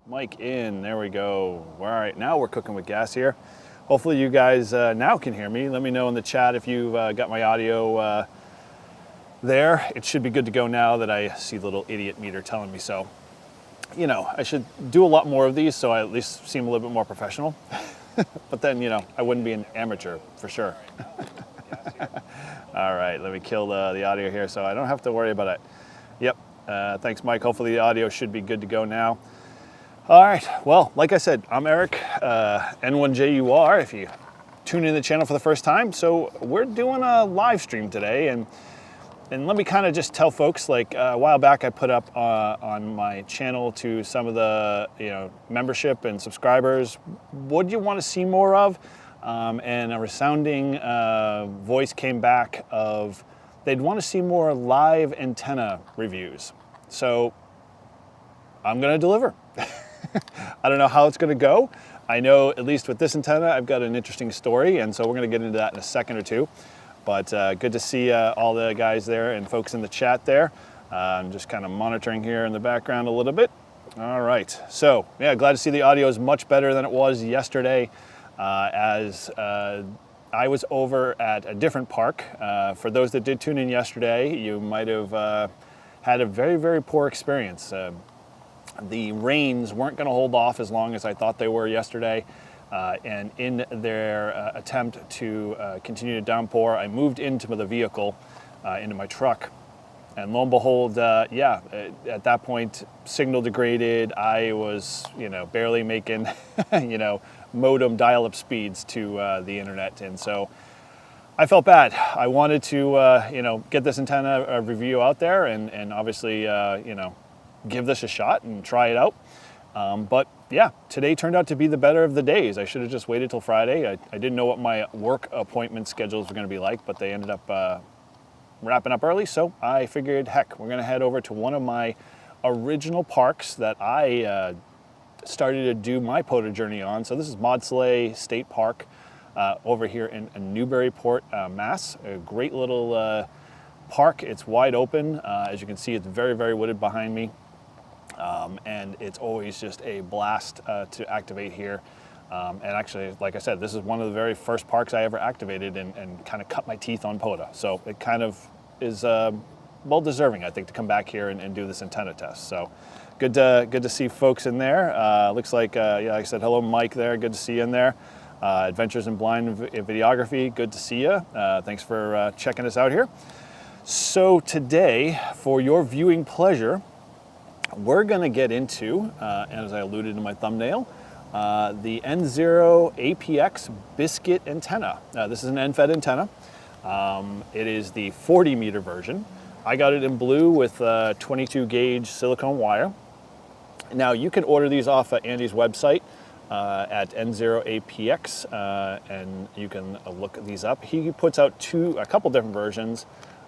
Mic in, there we go. All right, now we're cooking with gas here. Hopefully you guys now can hear me. Let me know in the chat if you've got my audio there. It should be good to go now that I see the little idiot meter telling me so. You know, I should do a lot more of these so I at least seem a little bit more professional. But then, you know, I wouldn't be an amateur for sure. All right, let me kill the audio here so I don't have to worry about it. Yep, thanks Mike. Hopefully the audio should be good to go now. All right, well, like I said, I'm Eric, N1JUR, if you tune in the channel for the first time. So we're doing a live stream today, and let me kind of just tell folks, like a while back I put up on my channel to some of the membership and subscribers, what do you want to see more of? And a resounding voice came back of they'd want to see more live antenna reviews. So I'm going to deliver. I don't know how it's going to go. I know at least with this antenna, I've got an interesting story, and so we're going to get into that in a second or two. But good to see all the guys there and folks in the chat there. I'm just kind of monitoring here in the background a little bit. All right, so yeah, glad to see the audio is much better than it was yesterday as I was over at a different park. For those that did tune in yesterday, you might have had a very, very poor experience. The rains weren't going to hold off as long as I thought they were yesterday, and in their attempt to continue to downpour, I moved into the vehicle, into my truck, and lo and behold, yeah, at that point, signal degraded. I was, barely making, modem dial-up speeds to the internet, and so I felt bad. I wanted to, get this antenna review out there, and obviously, give this a shot and try it out. But yeah, today turned out to be the better of the days. I should have just waited till Friday. I didn't know what my work appointment schedules were going to be like, but they ended up wrapping up early. So I figured, heck, we're going to head over to one of my original parks that I started to do my POTA journey on. So this is Maudslay State Park over here in Newburyport, Mass. A great little park. It's wide open. As you can see, it's very, very wooded behind me. And it's always just a blast to activate here. And actually, like I said, this is one of the very first parks I ever activated and kind of cut my teeth on POTA. So it kind of is well deserving, I think, to come back here and do this antenna test. So good to see folks in there. Looks like, yeah, like I said, hello Mike there, good to see you in there. Adventures in Blind Videography, good to see you. Thanks for checking us out here. So today, for your viewing pleasure, we're going to get into, as I alluded in my thumbnail, the N0APX biscuit antenna. This is an NFET antenna. It is the 40 meter version. I got it in blue with 22 gauge silicone wire. Now you can order these off of Andy's website at N0APX, and you can look these up. He puts out a couple different versions.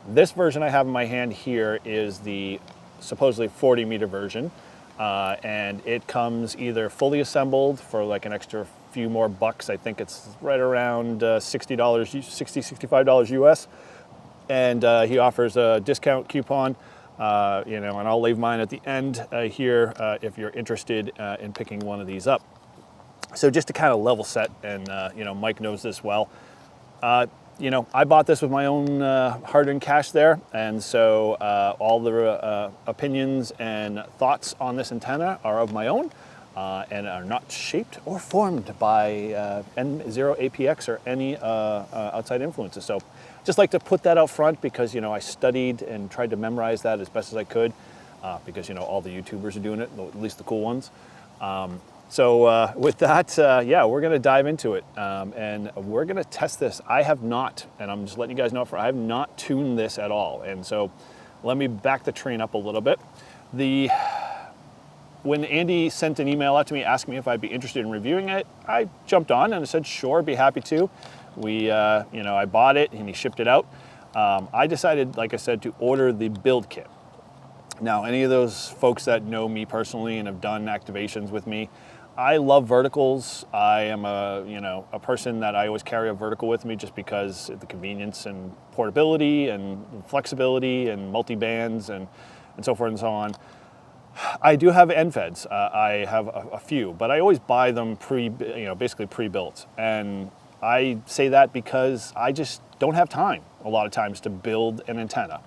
This version I have in my hand here is the supposedly 40 meter version, and it comes either fully assembled for like an extra few more bucks. I think it's right around $65 US, and he offers a discount coupon, and I'll leave mine at the end here if you're interested in picking one of these up. So just to kind of level set, and Mike knows this well, I bought this with my own hard-earned cash there, and so all the opinions and thoughts on this antenna are of my own and are not shaped or formed by N0APX or any outside influences. So just like to put that out front because, I studied and tried to memorize that as best as I could because, all the YouTubers are doing it, at least the cool ones. So with that, yeah, we're going to dive into it, and we're going to test this. I have not, and I'm just letting you guys know, I have not tuned this at all. And so let me back the train up a little bit. When Andy sent an email out to me asking me if I'd be interested in reviewing it, I jumped on and I said, sure, be happy to. I bought it and he shipped it out. I decided, like I said, to order the build kit. Now, any of those folks that know me personally and have done activations with me, I love verticals. I am a person that I always carry a vertical with me just because of the convenience and portability and flexibility and multi-bands and so forth and so on. I do have NFEDs. I have a few, but I always buy them basically pre-built. And I say that because I just don't have time a lot of times to build an antenna.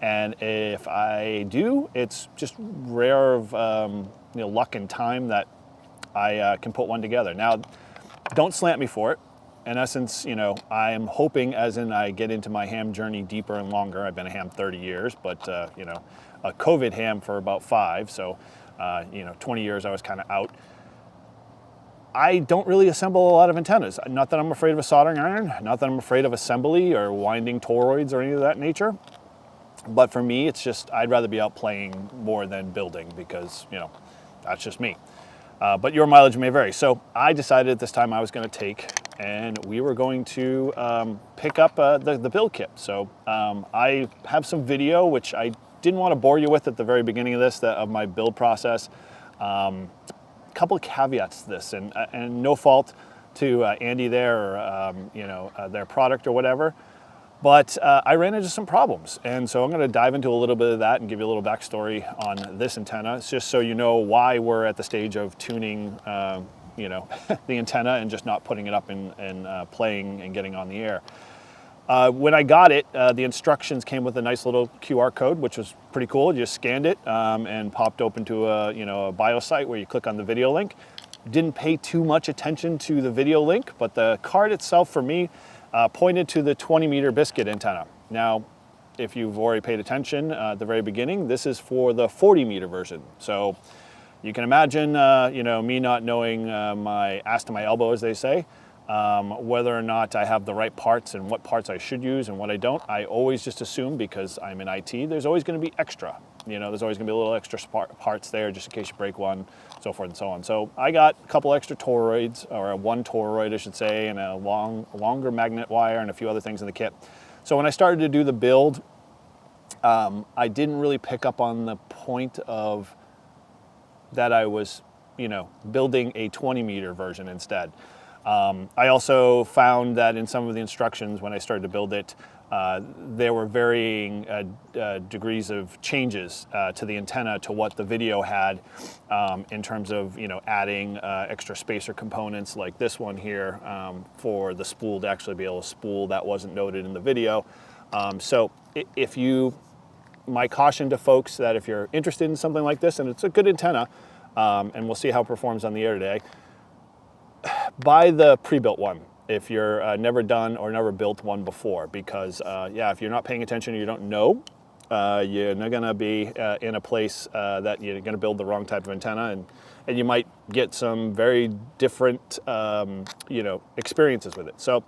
And if I do, it's just rare of luck and time that I can put one together. Now, don't slant me for it. In essence, I am hoping, as in I get into my ham journey deeper and longer. I've been a ham 30 years, but a COVID ham for about 5. So, 20 years I was kind of out. I don't really assemble a lot of antennas. Not that I'm afraid of a soldering iron, not that I'm afraid of assembly or winding toroids or any of that nature. But for me, it's just, I'd rather be out playing more than building because, that's just me. But your mileage may vary. So I decided at this time I was going to take, and we were going to pick up the build kit. So I have some video, which I didn't want to bore you with at the very beginning of this, of my build process. A couple of caveats to this, and no fault to Andy there or their product or whatever. But I ran into some problems, and so I'm going to dive into a little bit of that and give you a little backstory on this antenna. It's just so you know why we're at the stage of tuning, the antenna and just not putting it up and playing and getting on the air. When I got it, the instructions came with a nice little QR code, which was pretty cool. You just scanned it and popped open to a bio site where you click on the video link. Didn't pay too much attention to the video link, but the card itself for me pointed to the 20-meter biscuit antenna. Now, if you've already paid attention at the very beginning, this is for the 40-meter version. So you can imagine, me not knowing my ass to my elbow, as they say, whether or not I have the right parts and what parts I should use and what I don't. I always just assume, because I'm in IT, there's always going to be extra. There's always going to be a little extra parts there just in case you break one, so forth and so on. So I got a couple extra toroids, or one toroid, I should say, and a longer magnet wire and a few other things in the kit. So when I started to do the build, I didn't really pick up on the point of that I was, building a 20-meter version instead. I also found that in some of the instructions when I started to build it, there were varying degrees of changes to the antenna to what the video had in terms of adding extra spacer components like this one here for the spool to actually be able to spool. That wasn't noted in the video. So my caution to folks that if you're interested in something like this, and it's a good antenna, and we'll see how it performs on the air today, buy the pre-built one if you're never done or never built one before, because if you're not paying attention or you don't know, you're not going to be in a place that you're going to build the wrong type of antenna, and you might get some very different experiences with it. So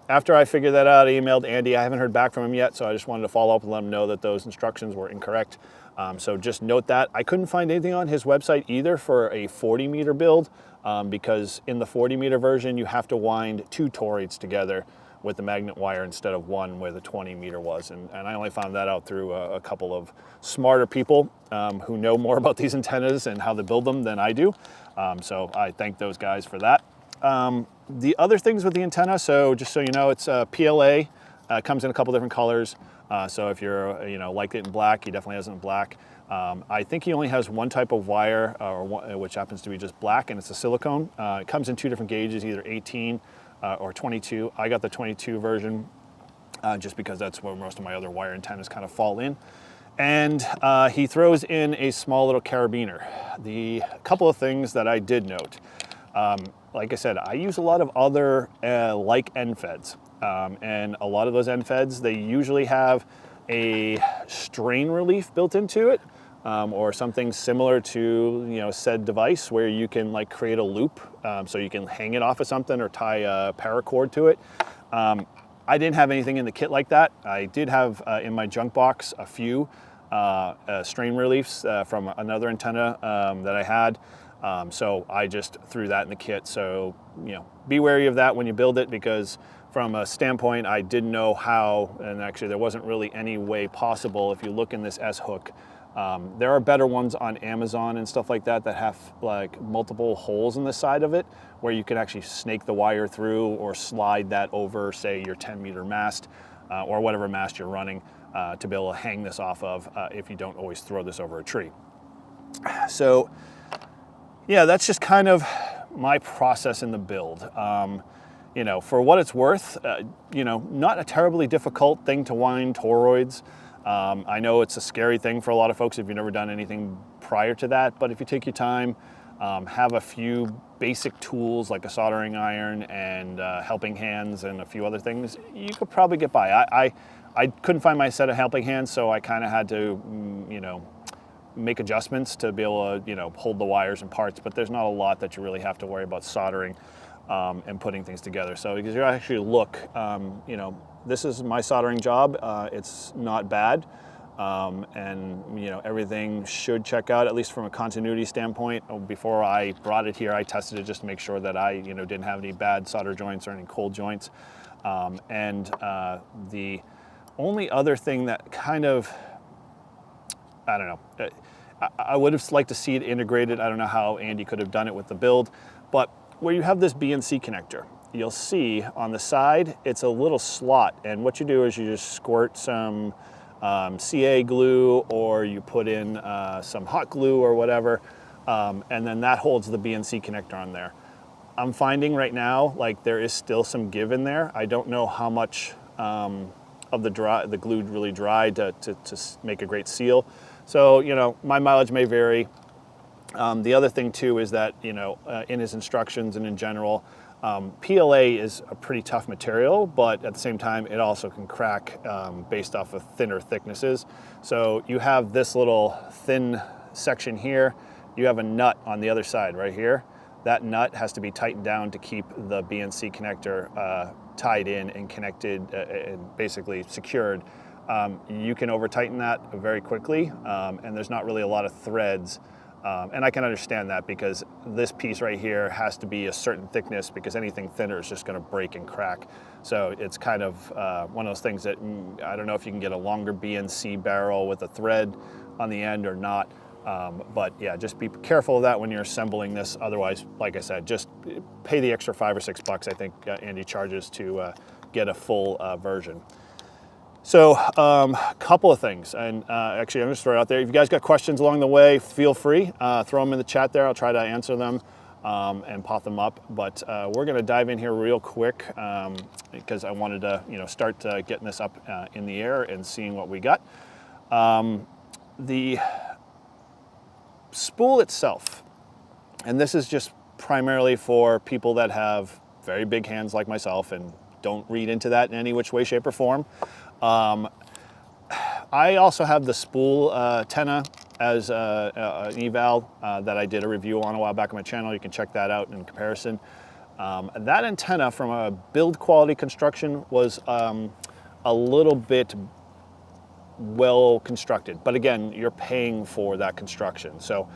after I figured that out, I emailed Andy. I haven't heard back from him yet, so I just wanted to follow up and let him know that those instructions were incorrect. So just note that. I couldn't find anything on his website either for a 40-meter build, because in the 40-meter version, you have to wind 2 toroids together with the magnet wire instead of one where the 20-meter was. And I only found that out through a couple of smarter people who know more about these antennas and how to build them than I do. So I thank those guys for that. The other things with the antenna, so just so you know, it's PLA. Comes in a couple different colors. So if you're, like it in black, he definitely has it in black. I think he only has one type of wire, which happens to be just black, and it's a silicone. It comes in 2 different gauges, either 18 or 22. I got the 22 version just because that's where most of my other wire antennas kind of fall in. And he throws in a small little carabiner. The couple of things that I did note, like I said, I use a lot of other like NFEDs. And a lot of those NFEDs, they usually have a strain relief built into it, or something similar to said device where you can like create a loop, so you can hang it off of something or tie a paracord to it. I didn't have anything in the kit like that. I did have in my junk box a few strain reliefs from another antenna that I had. So I just threw that in the kit. So be wary of that when you build it, because from a standpoint, I didn't know how, and actually there wasn't really any way possible. If you look in this S-hook, there are better ones on Amazon and stuff like that that have like multiple holes in the side of it where you can actually snake the wire through or slide that over, say, your 10-meter mast or whatever mast you're running to be able to hang this off of if you don't always throw this over a tree. So yeah, that's just kind of my process in the build. You know, for what it's worth, you know, not a terribly difficult thing to wind toroids. I know it's a scary thing for a lot of folks if you've never done anything prior to that, but if you take your time, have a few basic tools like a soldering iron and helping hands and a few other things, you could probably get by. I couldn't find my set of helping hands, so I kind of had to, you know, make adjustments to be able to, you know, hold the wires and parts, but there's not a lot that you really have to worry about soldering and putting things together. So because you actually look, you know, this is my soldering job. It's not bad. And you know, everything should check out, at least from a continuity standpoint. Before I brought it here, I tested it just to make sure that I, you know, didn't have any bad solder joints or any cold joints. The only other thing that kind of, I don't know, I would have liked to see it integrated. I don't know how Andy could have done it with the build, but where you have this BNC connector, you'll see on the side, it's a little slot. And what you do is you just squirt some CA glue, or you put in some hot glue or whatever, and then that holds the BNC connector on there. I'm finding right now, like, there is still some give in there. I don't know how much of the glue really dried to make a great seal. So, you know, my mileage may vary. The other thing too is that, you know, in his instructions and in general, PLA is a pretty tough material, but at the same time, it also can crack based off of thinner thicknesses. So you have this little thin section here. You have a nut on the other side right here. That nut has to be tightened down to keep the BNC connector tied in and connected and basically secured. You can over tighten that very quickly, and there's not really a lot of threads. And I can understand that, because this piece right here has to be a certain thickness, because anything thinner is just going to break and crack. So it's kind of one of those things that I don't know if you can get a longer BNC barrel with a thread on the end or not. But yeah, just be careful of that when you're assembling this. Otherwise, like I said, just pay the extra $5 or $6 I think Andy charges to get a full version. So a couple of things, and actually I'm just throwing it out there. If you guys got questions along the way, feel free, throw them in the chat there. I'll try to answer them and pop them up. But we're gonna dive in here real quick because I wanted to, you know, start getting this up in the air and seeing what we got. The spool itself, and this is just primarily for people that have very big hands like myself and don't read into that in any which way, shape, or form. I also have the spool antenna as an eval that I did a review on a while back on my channel. You can check that out in comparison. That antenna, from a build quality construction, was a little bit well constructed, but again, you're paying for that construction. So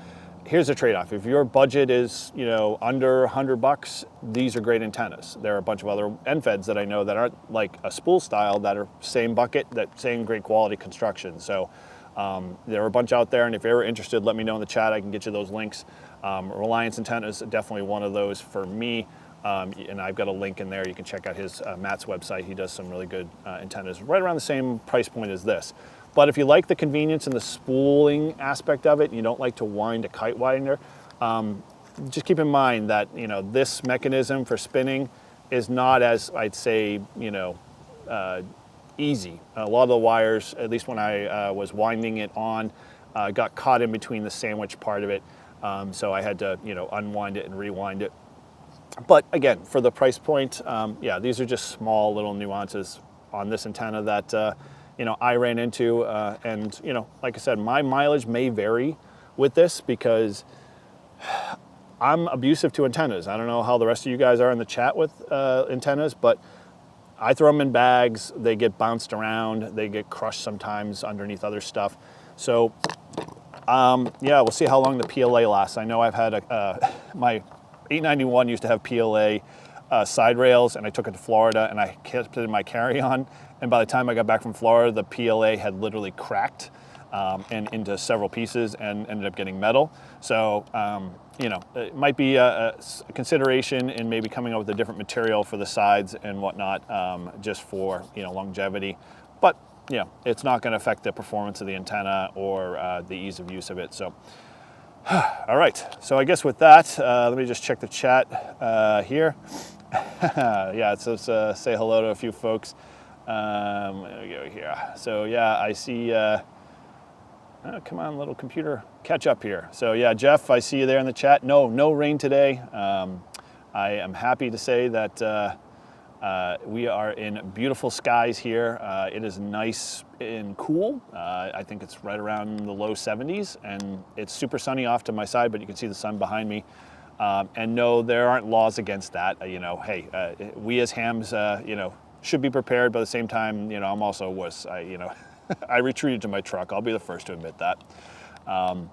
here's the trade-off. If your budget is, you know, under $100, these are great antennas. There are a bunch of other NFEDs that I know that aren't like a spool style, that are same bucket, that same great quality construction. So there are a bunch out there, and if you're ever interested, let me know in the chat. I can get you those links. Reliance antennas, definitely one of those for me. And I've got a link in there. You can check out his Matt's website. He does some really good antennas right around the same price point as this. But if you like the convenience and the spooling aspect of it, and you don't like to wind a kite winder, just keep in mind that, you know, this mechanism for spinning is not as, I'd say, you know, easy. A lot of the wires, at least when I was winding it on, got caught in between the sandwich part of it. So I had to, you know, unwind it and rewind it. But again, for the price point, yeah, these are just small little nuances on this antenna that, you know, I ran into. And, you know, like I said, my mileage may vary with this because I'm abusive to antennas. I don't know how the rest of you guys are in the chat with antennas, but I throw them in bags. They get bounced around. They get crushed sometimes underneath other stuff. So, yeah, we'll see how long the PLA lasts. I know I've had my 891 used to have PLA side rails, and I took it to Florida and I kept it in my carry-on, and by the time I got back from Florida, the PLA had literally cracked and into several pieces and ended up getting metal. So you know, it might be a consideration in maybe coming up with a different material for the sides and whatnot, just for, you know, longevity. But you know, it's not going to affect the performance of the antenna or the ease of use of it. So All right, so I guess with that, let me just check the chat here. Yeah, it says say hello to a few folks. There we go here. So yeah, I see, oh, come on, little computer, catch up here. So yeah, Jeff, I see you there in the chat. No rain today. I am happy to say that we are in beautiful skies here. It is nice and cool. I think it's right around the low 70s, and it's super sunny off to my side, but you can see the sun behind me. And no, there aren't laws against that. You know, hey, we as hams, you know, should be prepared, but at the same time, you know, I'm also a wuss. You know, I retreated to my truck. I'll be the first to admit that.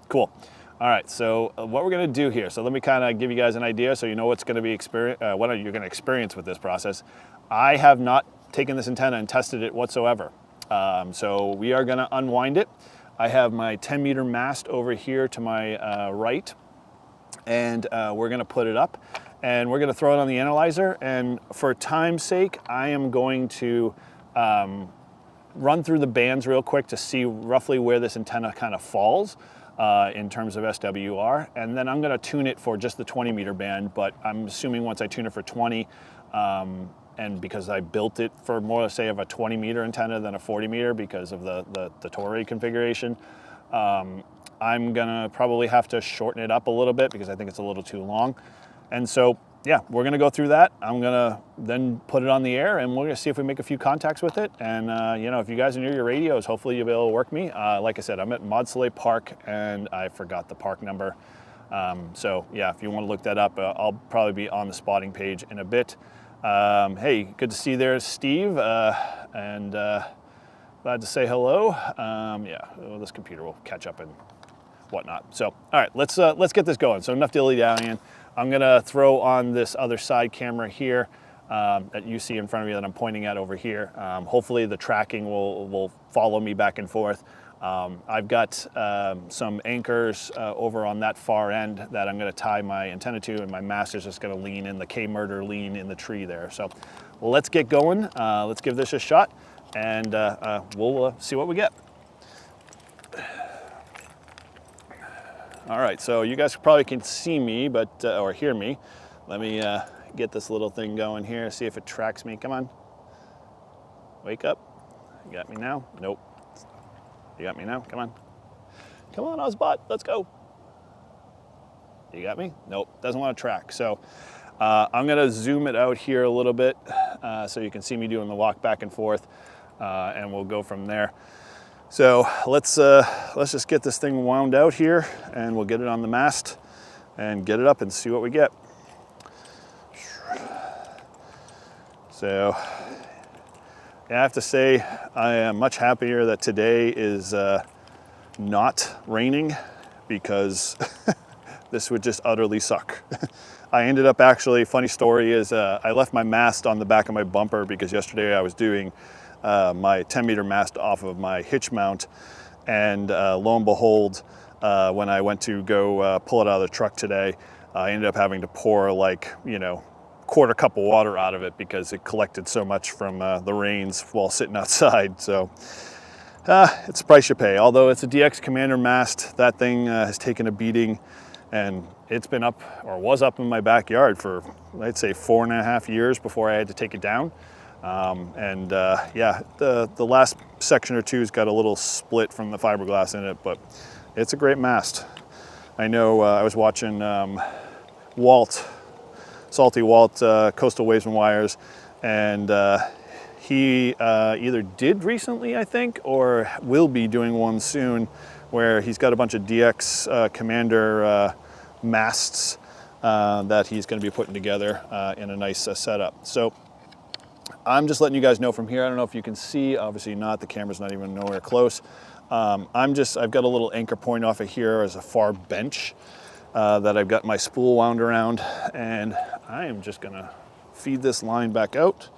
Cool. All right, so what we're gonna do here, so let me kind of give you guys an idea so you know what's gonna be what you're gonna experience with this process. I have not taken this antenna and tested it whatsoever. So we are gonna unwind it. I have my 10-meter mast over here to my right, and we're gonna put it up, and we're gonna throw it on the analyzer, and for time's sake, I am going to run through the bands real quick to see roughly where this antenna kind of falls. In terms of SWR, and then I'm going to tune it for just the 20-meter band, but I'm assuming once I tune it for 20, and because I built it for more, say, of a 20-meter antenna than a 40-meter because of the Toray configuration, I'm going to probably have to shorten it up a little bit because I think it's a little too long. And so, yeah, we're going to go through that. I'm going to then put it on the air, and we're going to see if we make a few contacts with it. And, you know, if you guys are near your radios, hopefully you'll be able to work me. Like I said, I'm at Maud Soleil Park, and I forgot the park number. So, yeah, if you want to look that up, I'll probably be on the spotting page in a bit. Hey, good to see you there, Steve, and glad to say hello. Yeah, well, this computer will catch up and whatnot. So, all right, let's get this going. So enough dilly-dallying. I'm gonna throw on this other side camera here that you see in front of me that I'm pointing at over here. Hopefully the tracking will follow me back and forth. I've got some anchors over on that far end that I'm gonna tie my antenna to, and my mast is just gonna lean in the K-Murder lean in the tree there. So let's get going. Let's give this a shot, and we'll see what we get. All right, so you guys probably can see me, but or hear me. Let me get this little thing going here, see if it tracks me. Come on. Wake up. You got me now? Nope. You got me now? Come on. Come on, Ozbot, let's go. You got me? Nope, doesn't want to track. So I'm gonna zoom it out here a little bit so you can see me doing the walk back and forth, and we'll go from there. So let's just get this thing wound out here, and we'll get it on the mast and get it up and see what we get. So yeah, I have to say I am much happier that today is not raining, because this would just utterly suck. I ended up actually, funny story is I left my mast on the back of my bumper because yesterday I was doing my 10-meter mast off of my hitch mount, and lo and behold, when I went to go pull it out of the truck today, I ended up having to pour, like, you know, quarter cup of water out of it because it collected so much from the rains while sitting outside. So it's a price you pay. Although it's a DX Commander mast, that thing has taken a beating, and it's been up, or was up in my backyard for, I'd say, 4.5 years before I had to take it down. Yeah, the last section or two has got a little split from the fiberglass in it, but it's a great mast. I know I was watching Salty Walt, Coastal Waves and Wires, and he either did recently, I think, or will be doing one soon, where he's got a bunch of DX Commander masts that he's going to be putting together in a nice setup. So I'm just letting you guys know from here. I don't know if you can see, obviously not, the camera's not even nowhere close. I've got a little anchor point off of here as a far bench that I've got my spool wound around, and I am just gonna feed this line back out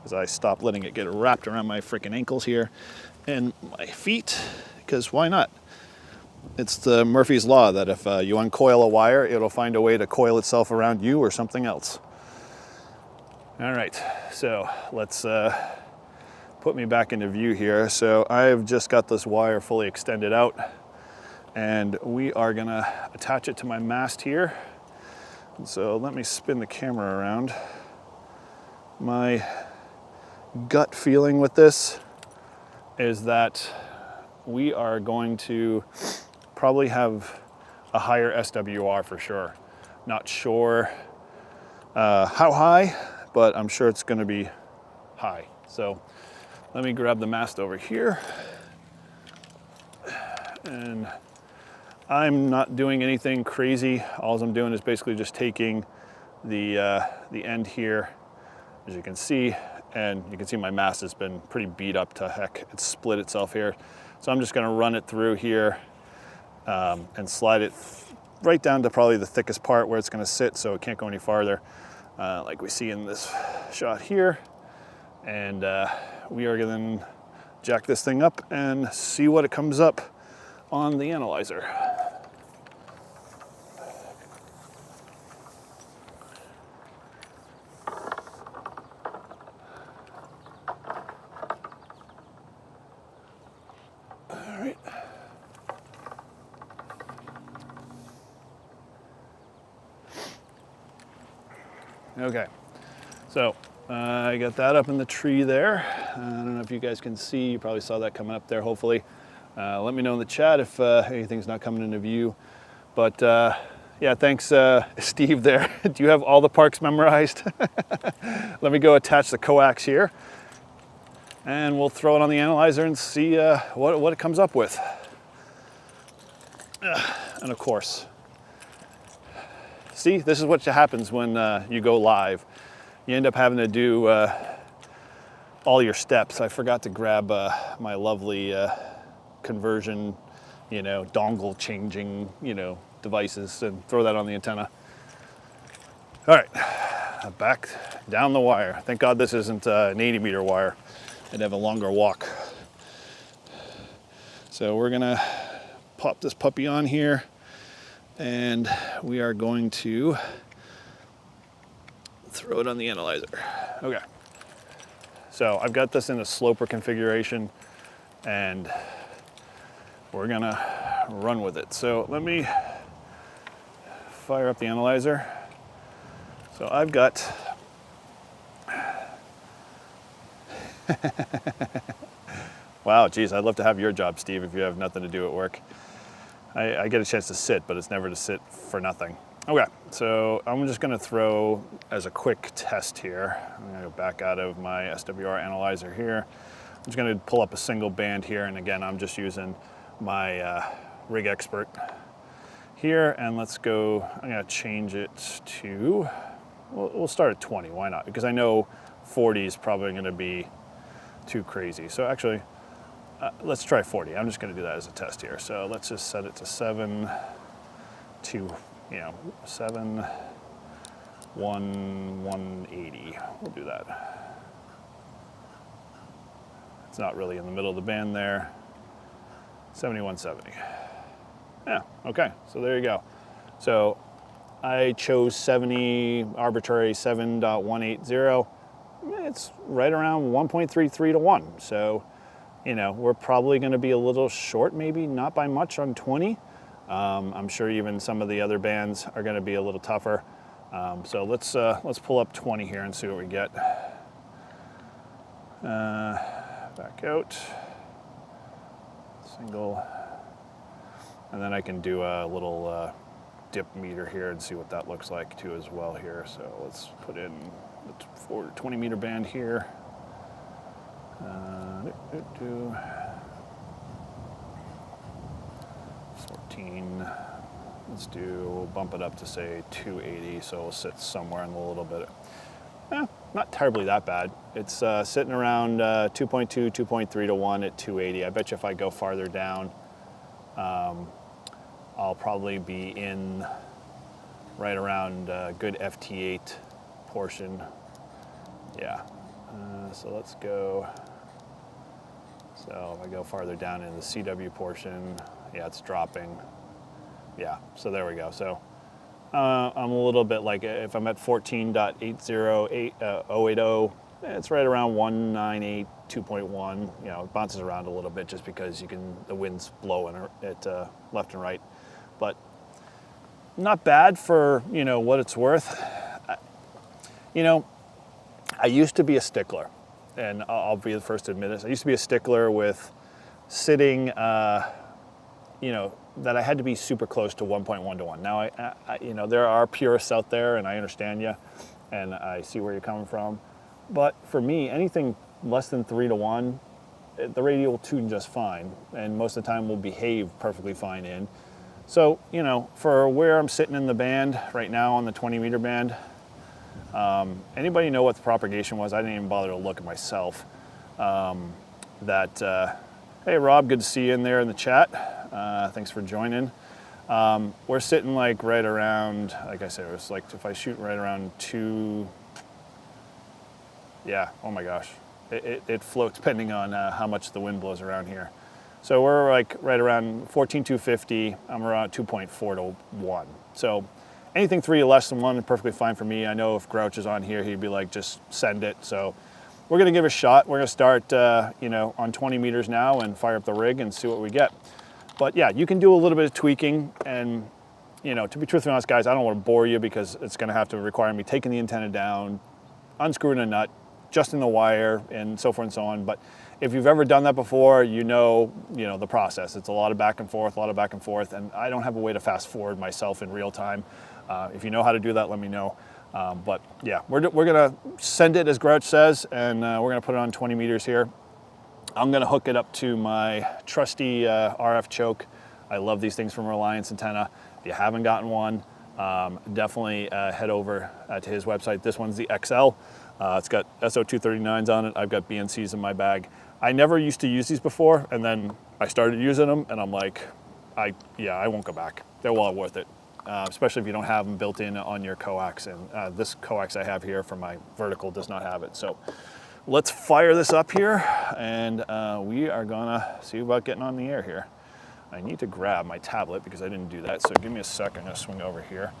as I stop letting it get wrapped around my freaking ankles here and my feet, because why not? It's the Murphy's Law that if you uncoil a wire, it'll find a way to coil itself around you or something else. All right, so let's put me back into view here. So I've just got this wire fully extended out. and we are gonna attach it to my mast here. And so let me spin the camera around. My gut feeling with this is that we are going to probably have a higher SWR for sure. Not sure how high, but I'm sure it's gonna be high. So let me grab the mast over here. And I'm not doing anything crazy. All I'm doing is basically just taking the end here, as you can see, and you can see my mast has been pretty beat up to heck. It's split itself here. So I'm just gonna run it through here and slide it right down to probably the thickest part where it's gonna sit so it can't go any farther, like we see in this shot here. And we are gonna jack this thing up and see what it comes up on the analyzer. All right. Okay, so I got that up in the tree there. I don't know if you guys can see, you probably saw that coming up there, hopefully. Let me know in the chat if anything's not coming into view. But yeah, thanks Steve there. Do you have all the parks memorized? Let me go attach the coax here and we'll throw it on the analyzer and see what it comes up with. And of course, see, this is what happens when you go live. You end up having to do all your steps. I forgot to grab my lovely conversion, dongle changing, devices and throw that on the antenna. All right, back down the wire. Thank God this isn't an 80-meter wire. I'd have a longer walk. So we're gonna pop this puppy on here and we are going to throw it on the analyzer. Okay. So I've got this in a sloper configuration and we're gonna run with it. So let me fire up the analyzer. So I've got wow, geez, I'd love to have your job, Steve, if you have nothing to do at work. I get a chance to sit, but it's never to sit for nothing. Okay, so I'm just gonna throw as a quick test here. I'm gonna go back out of my SWR analyzer here. I'm just gonna pull up a single band here, and again, I'm just using my Rig Expert here, and let's go, I'm gonna change it to, we'll start at 20, why not? Because I know 40 is probably gonna be too crazy. So actually, let's try 40. I'm just gonna do that as a test here. So let's just set it to 7, 180. We'll do that. It's not really in the middle of the band there. 7170. Yeah, okay, so there you go. So I chose 70, arbitrary 7.180. It's right around 1.33 to 1. So, we're probably gonna be a little short, maybe not by much on 20. I'm sure even some of the other bands are gonna be a little tougher. So let's pull up 20 here and see what we get. Back out, single, and then I can do a little dip meter here and see what that looks like too as well here. So let's put in the 20 meter band here. 14. We'll bump it up to say 280, so we'll sit somewhere in a little bit. Not terribly that bad. It's sitting around 2.2, 2.3 to 1 at 280. I bet you if I go farther down, I'll probably be in right around a good FT8 portion. Yeah, so let's go. So if I go farther down in the CW portion, yeah, it's dropping. Yeah, so there we go. So I'm a little bit like, if I'm at 14.80880, it's right around 198, 2.1. You know, it bounces around a little bit just because the wind's blowing it left and right. But not bad for, you know, what it's worth. You know, I used to be a stickler, and I'll be the first to admit this. I used to be a stickler with sitting, you know, that I had to be super close to 1.1 to 1. Now, I you know, there are purists out there, and I understand you, and I see where you're coming from. But for me, anything less than 3 to 1, the radio will tune just fine, and most of the time will behave perfectly fine in. So, you know, for where I'm sitting in the band right now on the 20-meter band, anybody know what the propagation was? I didn't even bother to look at myself. Hey, Rob, good to see you in there in the chat. Thanks for joining. We're sitting like right around, like I said, it was like if I shoot right around 2, yeah, oh my gosh. It floats depending on how much the wind blows around here. So we're like right around 14,250. I'm around 2.4 to 1. So anything 3 or less than 1 is perfectly fine for me. I know if Grouch is on here, he'd be like, just send it. So we're gonna give it a shot. We're gonna start, you know, on 20 meters now and fire up the rig and see what we get. But yeah, you can do a little bit of tweaking, and, you know, to be truthfully honest, guys, I don't want to bore you because it's gonna have to require me taking the antenna down, unscrewing a nut, adjusting the wire, and so forth and so on. But if you've ever done that before, you know the process. It's a lot of back and forth, and I don't have a way to fast forward myself in real time. If you know how to do that, let me know. But yeah, we're gonna send it as Grouch says, and we're gonna put it on 20 meters here. I'm gonna hook it up to my trusty RF choke. I love these things from Reliance Antenna. If you haven't gotten one, definitely head over to his website. This one's the XL. It's got SO239s on it. I've got BNCs in my bag. I never used to use these before, and then I started using them, and I'm like, I won't go back. They're well worth it, especially if you don't have them built in on your coax. And this coax I have here for my vertical does not have it. So let's fire this up here, and we are gonna see about getting on the air here. I need to grab my tablet because I didn't do that, so give me a second. I'm gonna swing over here.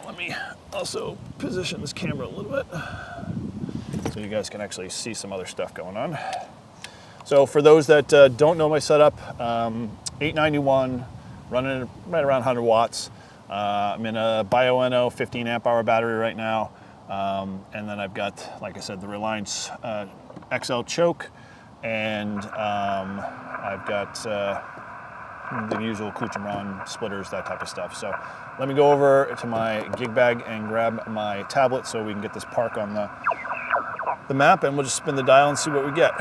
Let me also position this camera a little bit so you guys can actually see some other stuff going on. So for those that don't know my setup, 891, running right around 100 watts. I'm in a N0APX 15 amp hour battery right now. And then I've got, like I said, the Reliance XL choke, and I've got the usual Kucherman splitters, that type of stuff. So let me go over to my gig bag and grab my tablet so we can get this park on the map, and we'll just spin the dial and see what we get.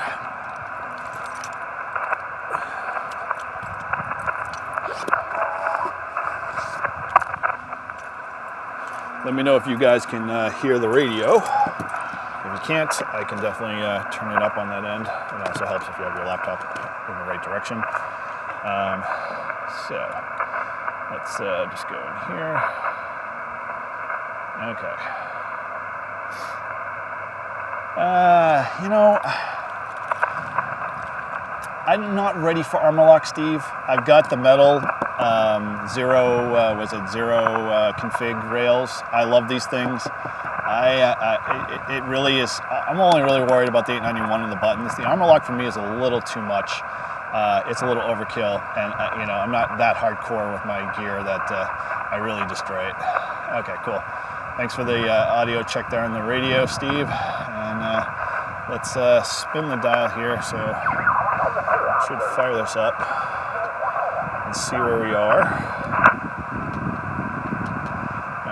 Let me know if you guys can hear the radio. If you can't, I can definitely turn it up on that end. It also helps if you have your laptop in the right direction. So let's just go in here. Okay. You know, I'm not ready for armor lock, Steve. I've got the metal zero config rails. I love these things. It really is. I'm only really worried about the 891 and the buttons. The armor lock for me is a little too much. It's a little overkill, and you know, I'm not that hardcore with my gear that I really destroy it. Okay, cool. Thanks for the audio check there on the radio, Steve. And let's spin the dial here, so I should fire this up and see where we are.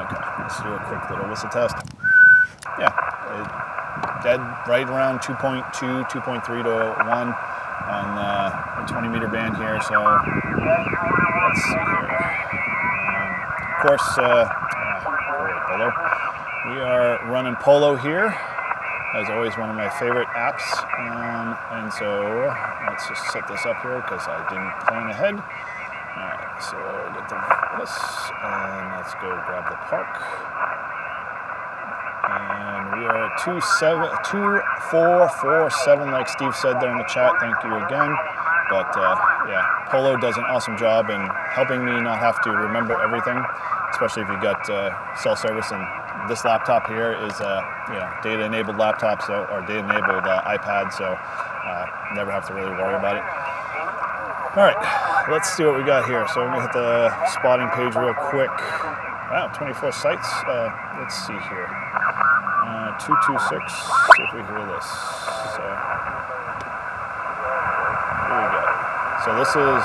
Okay, let's do a quick little whistle test. Yeah, dead right around 2.2, 2.3 to 1 on the 20 meter band here. So let's see here. Of course, Polo. We are running Polo here. As always, one of my favorite apps. And so let's just set this up here because I didn't plan ahead. All right, so get this, and let's go grab the park. And we are at 2447, like Steve said there in the chat. Thank you again. But yeah, Polo does an awesome job in helping me not have to remember everything, especially if you got cell service. And this laptop here is you know, data-enabled laptop, so, or data-enabled iPad. So never have to really worry about it. All right, let's see what we got here. So I'm gonna hit the spotting page real quick. Wow, 24 sites. Let's see here. 226, see if we hear this. So, here we go. So this is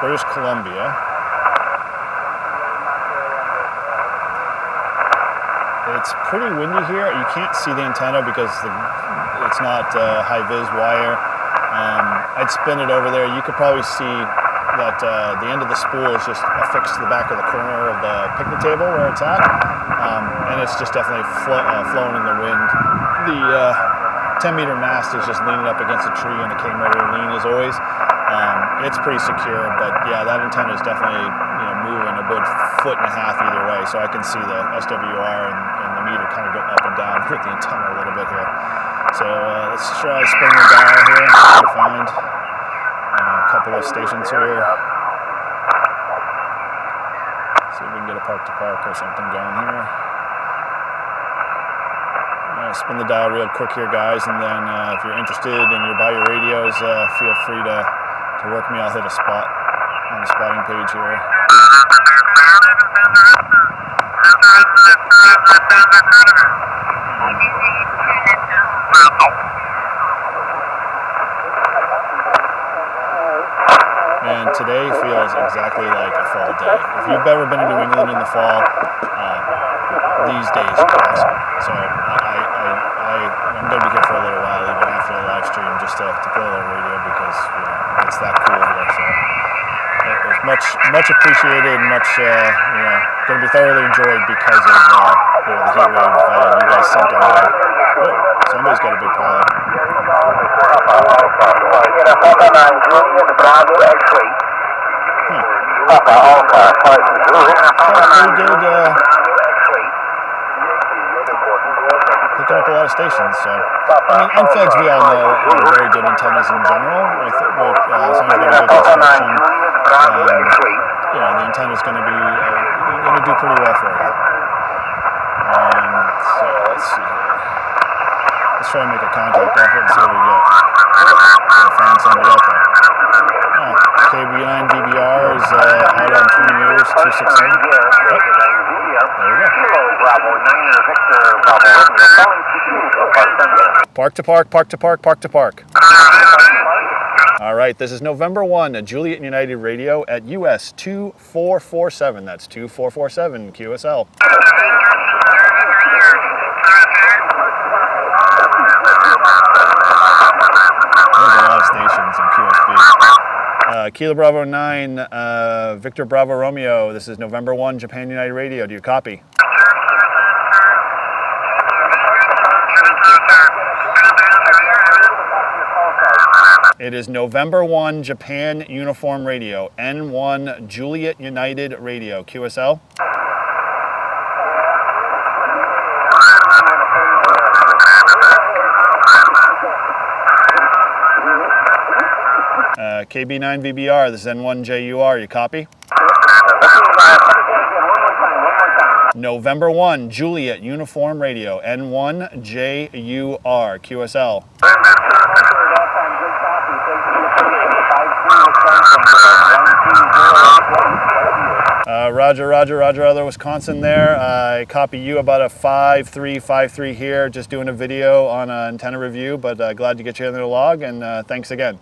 British Columbia. It's pretty windy here. You can't see the antenna because it's not high-vis wire. I'd spin it over there. You could probably see that the end of the spool is just affixed to the back of the corner of the picnic table where it's at. And it's just definitely flowing in the wind. The 10-meter mast is just leaning up against a tree on the K-motor lean as always. It's pretty secure, but yeah, that antenna is definitely moving a good 1.5 feet either way. So I can see the SWR and the meter kind of go up and down with the antenna a little bit here. So let's try spinning the dial here and try to find a couple of stations here. See if we can get a park-to-park or something going here. Spin the dial real quick here, guys, and then if you're interested and you're by your radios, feel free to work me. I'll hit a spot on the spotting page here. And today feels exactly like a fall day. If you've ever been to New England in the fall, these days are awesome. So I'm going to be here for a little while, even after the live stream, just to play a little radio because it's that cool here. So it was much appreciated, and much going to be thoroughly enjoyed because of the heat wave you guys sent our way. Oh, somebody's got a big pile. Pretty good. Picking up a lot of stations. So, N-Feds we all know are very good antennas in general. As long as you get a good construction, the antenna is going to do pretty well for you. So let's see here. Let's try and make a contact off it and see what we get. We'll find somebody out there. KB9 VBR is out on 20 meters, 267. Yep. There we go. Park to park, park to park, park to park. All right, this is November 1 at Juliet United Radio at US 2447. That's 2447 QSL. There's a lot of stations in QSB. Kilo Bravo 9, Victor Bravo Romeo. This is November 1 Japan United Radio. Do you copy? It is November 1 Japan Uniform Radio, N1 Juliet United Radio, QSL. KB9 VBR, this is N1 JUR, you copy? November 1 Juliet Uniform Radio, N1 JUR, QSL. Roger, other Wisconsin there. I copy you about a 5353 here, just doing a video on an antenna review, but glad to get you in the log, and thanks again.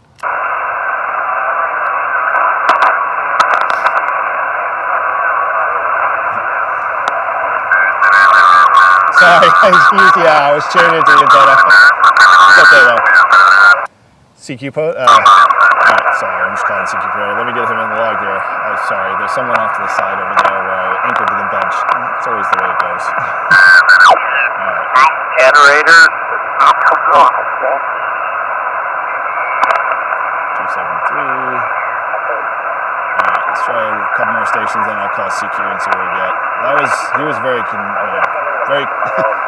Sorry, I was chaining into the antenna. It's okay though. CQ Pro? Alright, sorry, I'm just calling CQ Pro. Let me get him in the log here. Sorry, there's someone off to the side over there where I anchored to the bench. It's always the way it goes. Alright. Generator. 273. Alright, let's try a couple more stations, then I'll call CQ and see what we get. He was very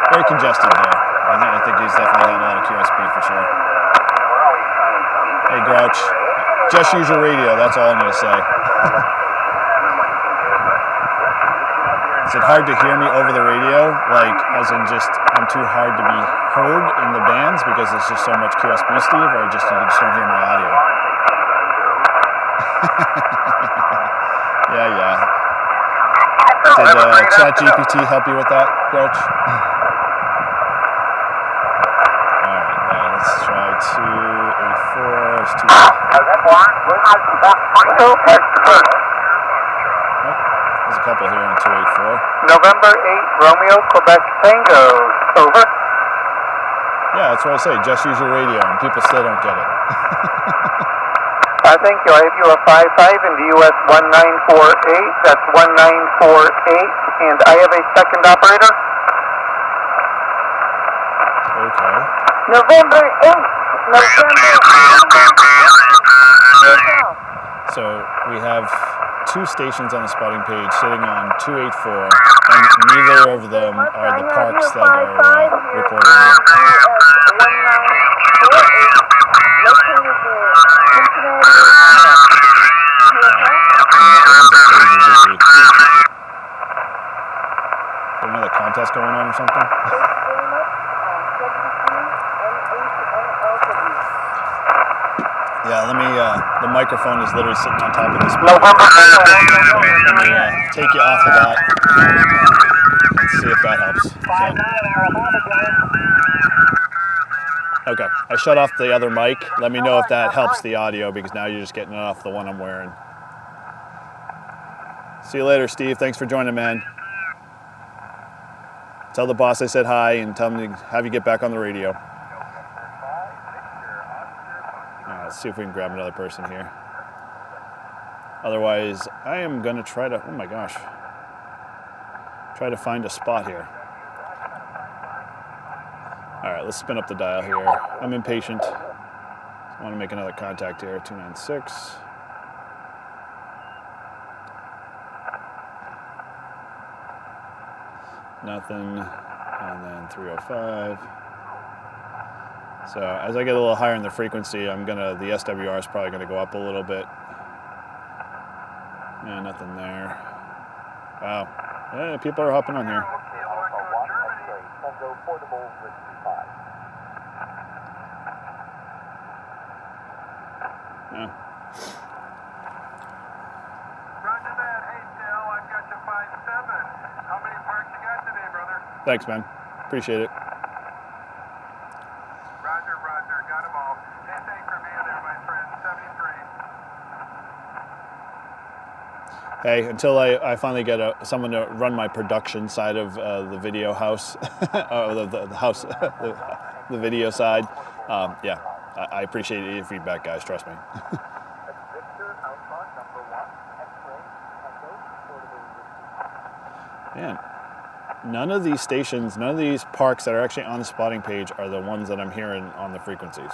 very congested there. I think he's definitely had a lot of QSB for sure. Hey Grouch, just use your radio, that's all I'm going to say. This it hard to hear me over the radio? Like, as in just, I'm too hard to be heard in the bands because there's just so much QSB, Steve, or just you just don't hear my audio? Yeah. Did ChatGPT help you with that, Grouch? Alright, let's try 284. It's too loud. There's a couple here on 284. November 8, Romeo, Quebec, Tango. Over. Yeah, that's what I say. Just use your radio, and people still don't get it. Thank you. I have you a 55 in the US 1948. That's 1948. And I have a second operator. Okay. November 8th. So we have two stations on the spotting page sitting on 284, and neither of them are the parks that are reported. Another contest going on or something? Yeah, let me, the microphone is literally sitting on top of this. Let me take you off of that. Let's see if that helps. So. Okay, I shut off the other mic. Let me know if that helps the audio because now you're just getting it off the one I'm wearing. See you later, Steve. Thanks for joining, man. Tell the boss I said hi and tell him to have you get back on the radio. Let's see if we can grab another person here. Otherwise, I am going to try to, oh my gosh, try to find a spot here. All right, let's spin up the dial here. I'm impatient. I want to make another contact here, 296. Nothing, and then 305. So as I get a little higher in the frequency, the SWR is probably gonna go up a little bit. Yeah, nothing there. Wow, yeah, people are hopping on here. Yeah. Roger that. Hey, Dale, I've got you 5-7. How many parks you got today, brother? Thanks, man. Appreciate it. Roger. Got them all. Hey, thanks for being there, my friend. 73. Hey, until I finally get someone to run my production side of the video house, the house, the video side. Yeah, I appreciate your feedback, guys. Trust me. Man, none of these stations, none of these parks that are actually on the spotting page are the ones that I'm hearing on the frequencies.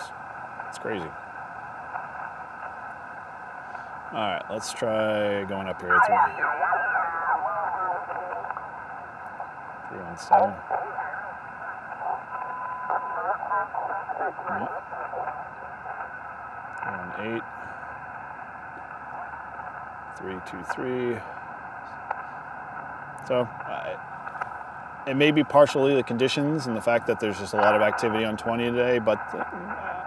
It's crazy. All right, let's try going up here. 317. 318. 323. So it may be partially the conditions and the fact that there's just a lot of activity on 20 today, but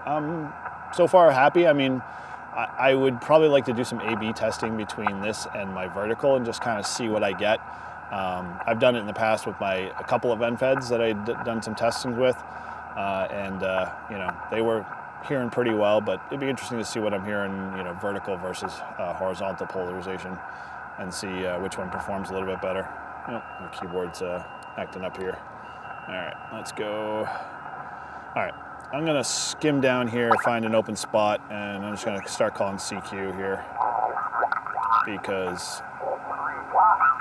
I'm so far happy. I mean, I would probably like to do some A/B testing between this and my vertical and just kind of see what I get. I've done it in the past with a couple of NFEDs that I'd done some testing with, and you know, they were hearing pretty well, but it'd be interesting to see what I'm hearing, you know, vertical versus horizontal polarization, and see which one performs a little bit better. Oh, my keyboard's acting up here. All right, let's go. All right, I'm gonna skim down here, find an open spot, and I'm just gonna start calling CQ here because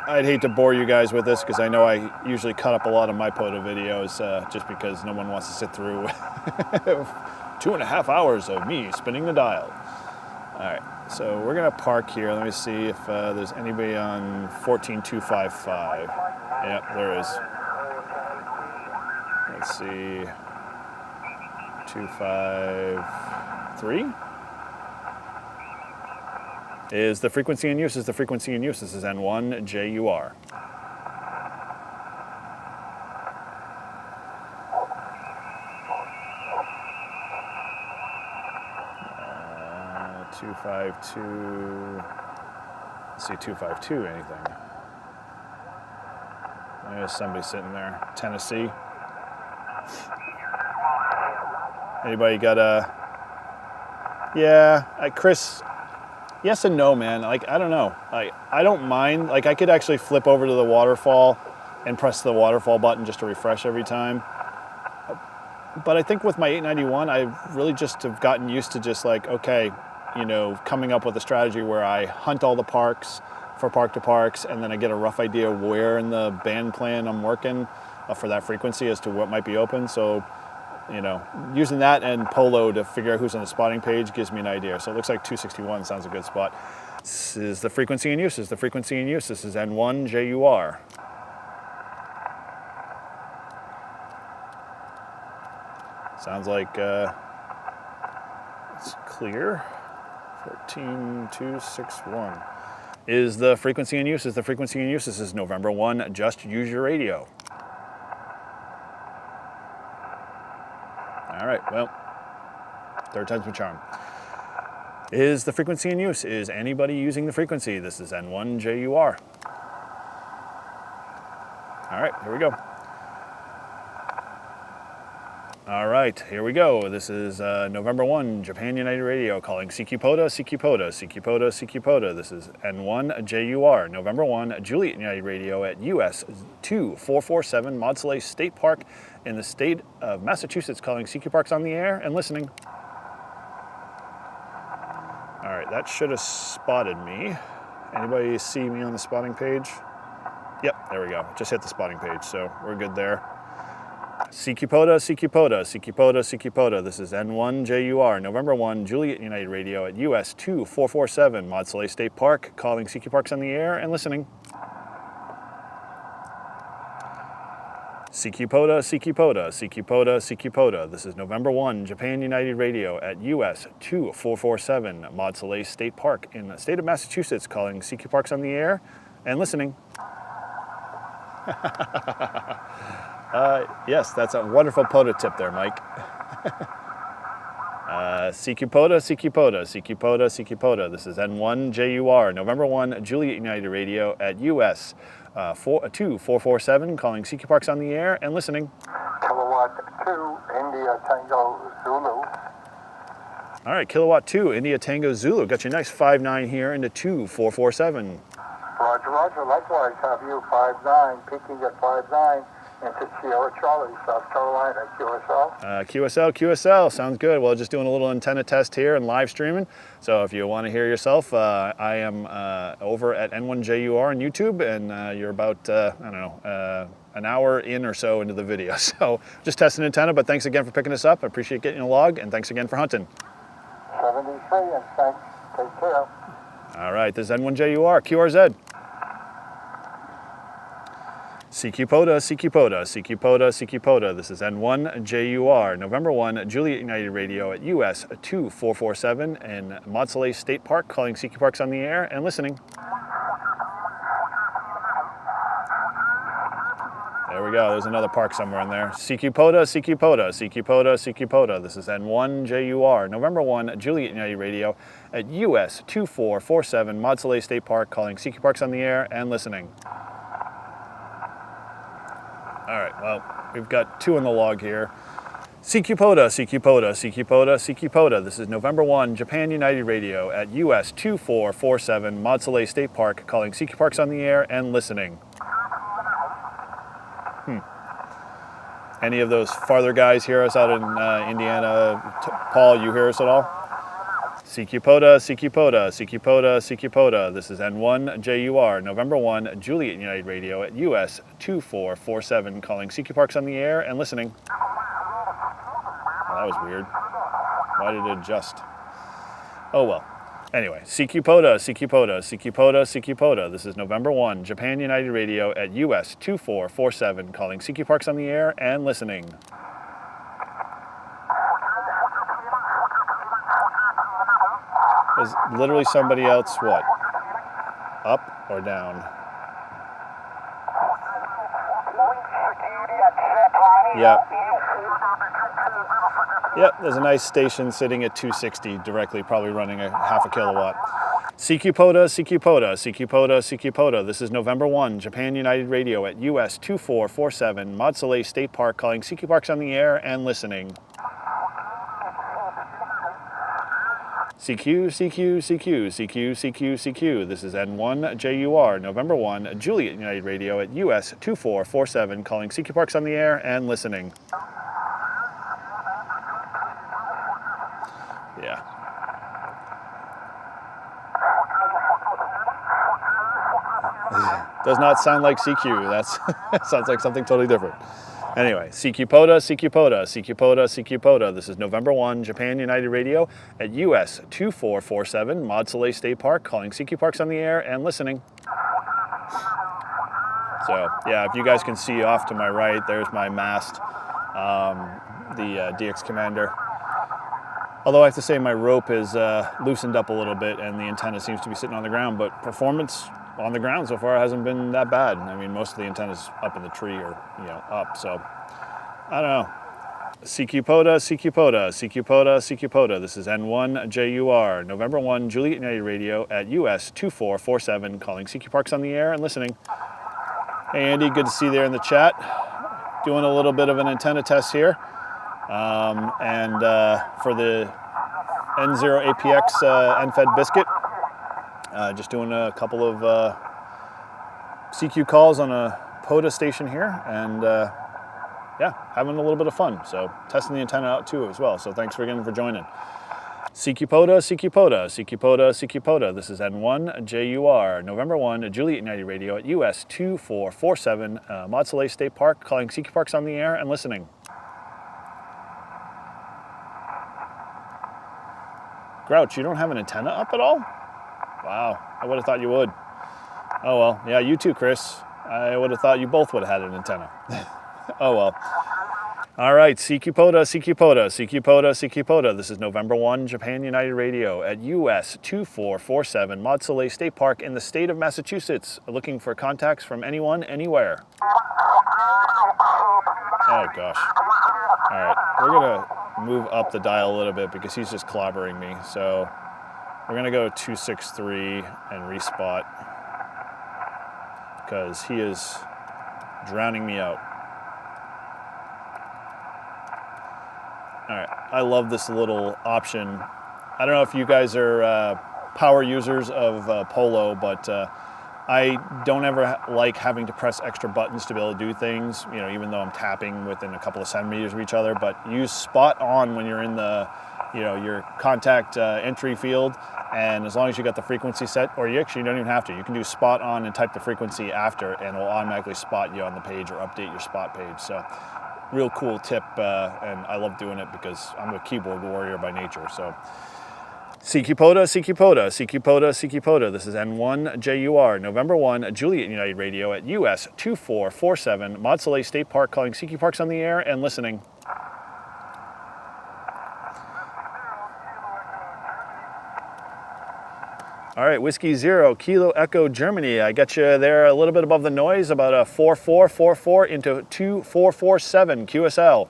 I'd hate to bore you guys with this because I know I usually cut up a lot of my POTA videos just because no one wants to sit through 2.5 hours of me spinning the dial. All right, so we're gonna park here. Let me see if there's anybody on 14255. Yep, there is. Let's see, 253 is the frequency in use. This is N1JUR. 252. Let's see 252 anything. There's somebody sitting there. Tennessee. Anybody got a? Yeah, Chris. Yes and no, man. Like, I don't know. I don't mind. Like, I could actually flip over to the waterfall and press the waterfall button just to refresh every time. But I think with my 891, I really just have gotten used to just like, okay, you know, coming up with a strategy where I hunt all the parks for park to parks, and then I get a rough idea of where in the band plan I'm working for that frequency as to what might be open. So, you know, using that and Polo to figure out who's on the spotting page gives me an idea. So it looks like 261 sounds a good spot. This is the frequency in use. This is the frequency in use. This is N1JUR. Sounds like it's clear. 14261 is the frequency in use. Is the frequency in use. This is November 1. Just use your radio. All right, well, third time's the charm. Is the frequency in use? Is anybody using the frequency? This is N1JUR. All right, here we go. All right, here we go. This is November 1, Japan United Radio calling CQ-POTA, CQ-POTA, CQ-POTA, CQ-POTA. This is N1JUR, November 1, Juliet United Radio at US 2447 Maud Soleil State Park in the state of Massachusetts calling CQ Parks on the air and listening. All right, that should have spotted me. Anybody see me on the spotting page? Yep, there we go. Just hit the spotting page, so we're good there. CQ-POTA, CQ-POTA, CQ-POTA, CQ-POTA. This is N1JUR, November 1, Juliet United Radio at US 2447 Maud Soleil State Park, calling CQ Parks on the air and listening. CQ-POTA, CQ-POTA, CQ-POTA, CQ-POTA. This is November 1, Japan United Radio at US 2447 Maud Soleil State Park in the state of Massachusetts, calling CQ Parks on the air and listening. Yes, that's a wonderful POTA tip there, Mike. CQ-POTA, CQ-POTA, CQ-POTA, CQ-POTA. This is N1JUR, November 1, Juliet United Radio at US 2447, calling CQ Parks on the air and listening. Kilowatt 2, India Tango Zulu. All right, Kilowatt 2, India Tango Zulu. Got you a nice 5-9 here into 2447. Roger, roger. Likewise, have you 5-9, peaking at 5-9 into Sierra Charlie, South Carolina, QSL. QSL. Sounds good. Well, just doing a little antenna test here and live streaming. So if you want to hear yourself, I am over at N1JUR on YouTube, and you're about, I don't know, an hour in or so into the video. So just testing antenna, but thanks again for picking us up. I appreciate getting a log, and thanks again for hunting. 73, and thanks. Take care. All right, this is N1JUR, QRZ. CQ-POTA, CQ-POTA, CQ-POTA, CQ-POTA. This is N1JUR, November 1, Juliet United Radio at US 2447 in Maud Soleil State Park, calling CQ Parks on the air and listening. There we go, there's another park somewhere in there. CQ-POTA, CQ-POTA, CQ-POTA, CQ-POTA. This is N1JUR, November 1, Juliet United Radio at US 2447 Maud Soleil State Park, calling CQ Parks on the air and listening. All right, well, we've got two in the log here. CQ-POTA, CQ-POTA, CQ-POTA, CQ-POTA. This is November 1, Japan United Radio at US 2447 Maud Soleil State Park, calling CQ Parks on the air and listening. Any of those farther guys hear us out in Indiana? Paul, you hear us at all? CQ-POTA, CQ-POTA, CQ-POTA, CQ-POTA. This is N1JUR, November 1, Juliet United Radio at US 2447, calling CQ Parks on the air and listening. Well, that was weird. Why did it adjust? Oh well. Anyway, CQ-POTA, CQ-POTA, CQ-POTA, CQ-POTA. This is November 1, Japan United Radio at US 2447, calling CQ Parks on the air and listening. Is literally somebody else, what? Up or down? Yep. Yep, there's a nice station sitting at 260 directly, probably running a half a kilowatt. CQ POTA, CQ POTA, CQ POTA, CQ POTA. This is November 1, Japan United Radio at US 2447, Mod Soleil State Park, calling CQ Parks on the air and listening. CQ, CQ, CQ, CQ, CQ, CQ. This is N0APX, November 1, Juliet United Radio at US 2447, calling CQ Parks on the air and listening. Yeah. Does not sound like CQ. That's sounds like something totally different. Anyway, CQ POTA, CQ POTA, CQ POTA, CQ POTA. This is November 1, Japan United Radio at US 2447, Mod Soleil State Park, calling CQ Parks on the air and listening. So, yeah, if you guys can see off to my right, there's my mast, the DX Commander. Although I have to say my rope is loosened up a little bit and the antenna seems to be sitting on the ground, but performance on the ground so far hasn't been that bad. I mean, most of the antennas up in the tree or, up, so I don't know. CQ POTA, CQ POTA, CQ POTA, CQ POTA. This is N0APX, November 1, Juliet United Radio at US 2447, calling CQ Parks on the air and listening. Hey Andy, good to see you there in the chat. Doing a little bit of an antenna test here. For the N0APX NFED biscuit, just doing a couple of CQ calls on a POTA station here, and yeah, having a little bit of fun. So testing the antenna out too as well. So thanks again for joining. CQ POTA, CQ POTA, CQ POTA, CQ POTA. This is N0APX, November 1, Juliet United Radio at US 2447, Mod Soleil State Park, calling CQ Parks on the air and listening. Grouch, you don't have an antenna up at all? Wow, I would have thought you would. Oh well, yeah, you too, Chris. I would have thought you both would have had an antenna. Oh well. All right, CQ POTA, CQ POTA, CQ POTA, CQ POTA. This is November 1, Japan United Radio at US 2447, Mod Soleil State Park in the state of Massachusetts. Looking for contacts from anyone, anywhere. Oh gosh. All right, we're gonna move up the dial a little bit because he's just clobbering me. So we're gonna go 263 and respot because he is drowning me out. All right, I love this little option. I don't know if you guys are power users of Polo, but I don't ever like having to press extra buttons to be able to do things, even though I'm tapping within a couple of centimeters of each other, but use spot on when you're in the, your contact entry field, and as long as you got the frequency set, or you actually don't even have to, you can do spot on and type the frequency after, and it'll automatically spot you on the page or update your spot page. So real cool tip, and I love doing it because I'm a keyboard warrior by nature. So CQ POTA, CQ POTA, CQ POTA, CQ POTA. This is N0APX, November 1, Juliet United Radio at US 2447, Mod Soleil State Park, calling CQ Parks on the air and listening. All right, Whiskey 0, Kilo Echo Germany. I got you there a little bit above the noise, about a 4444 into 2447 QSL.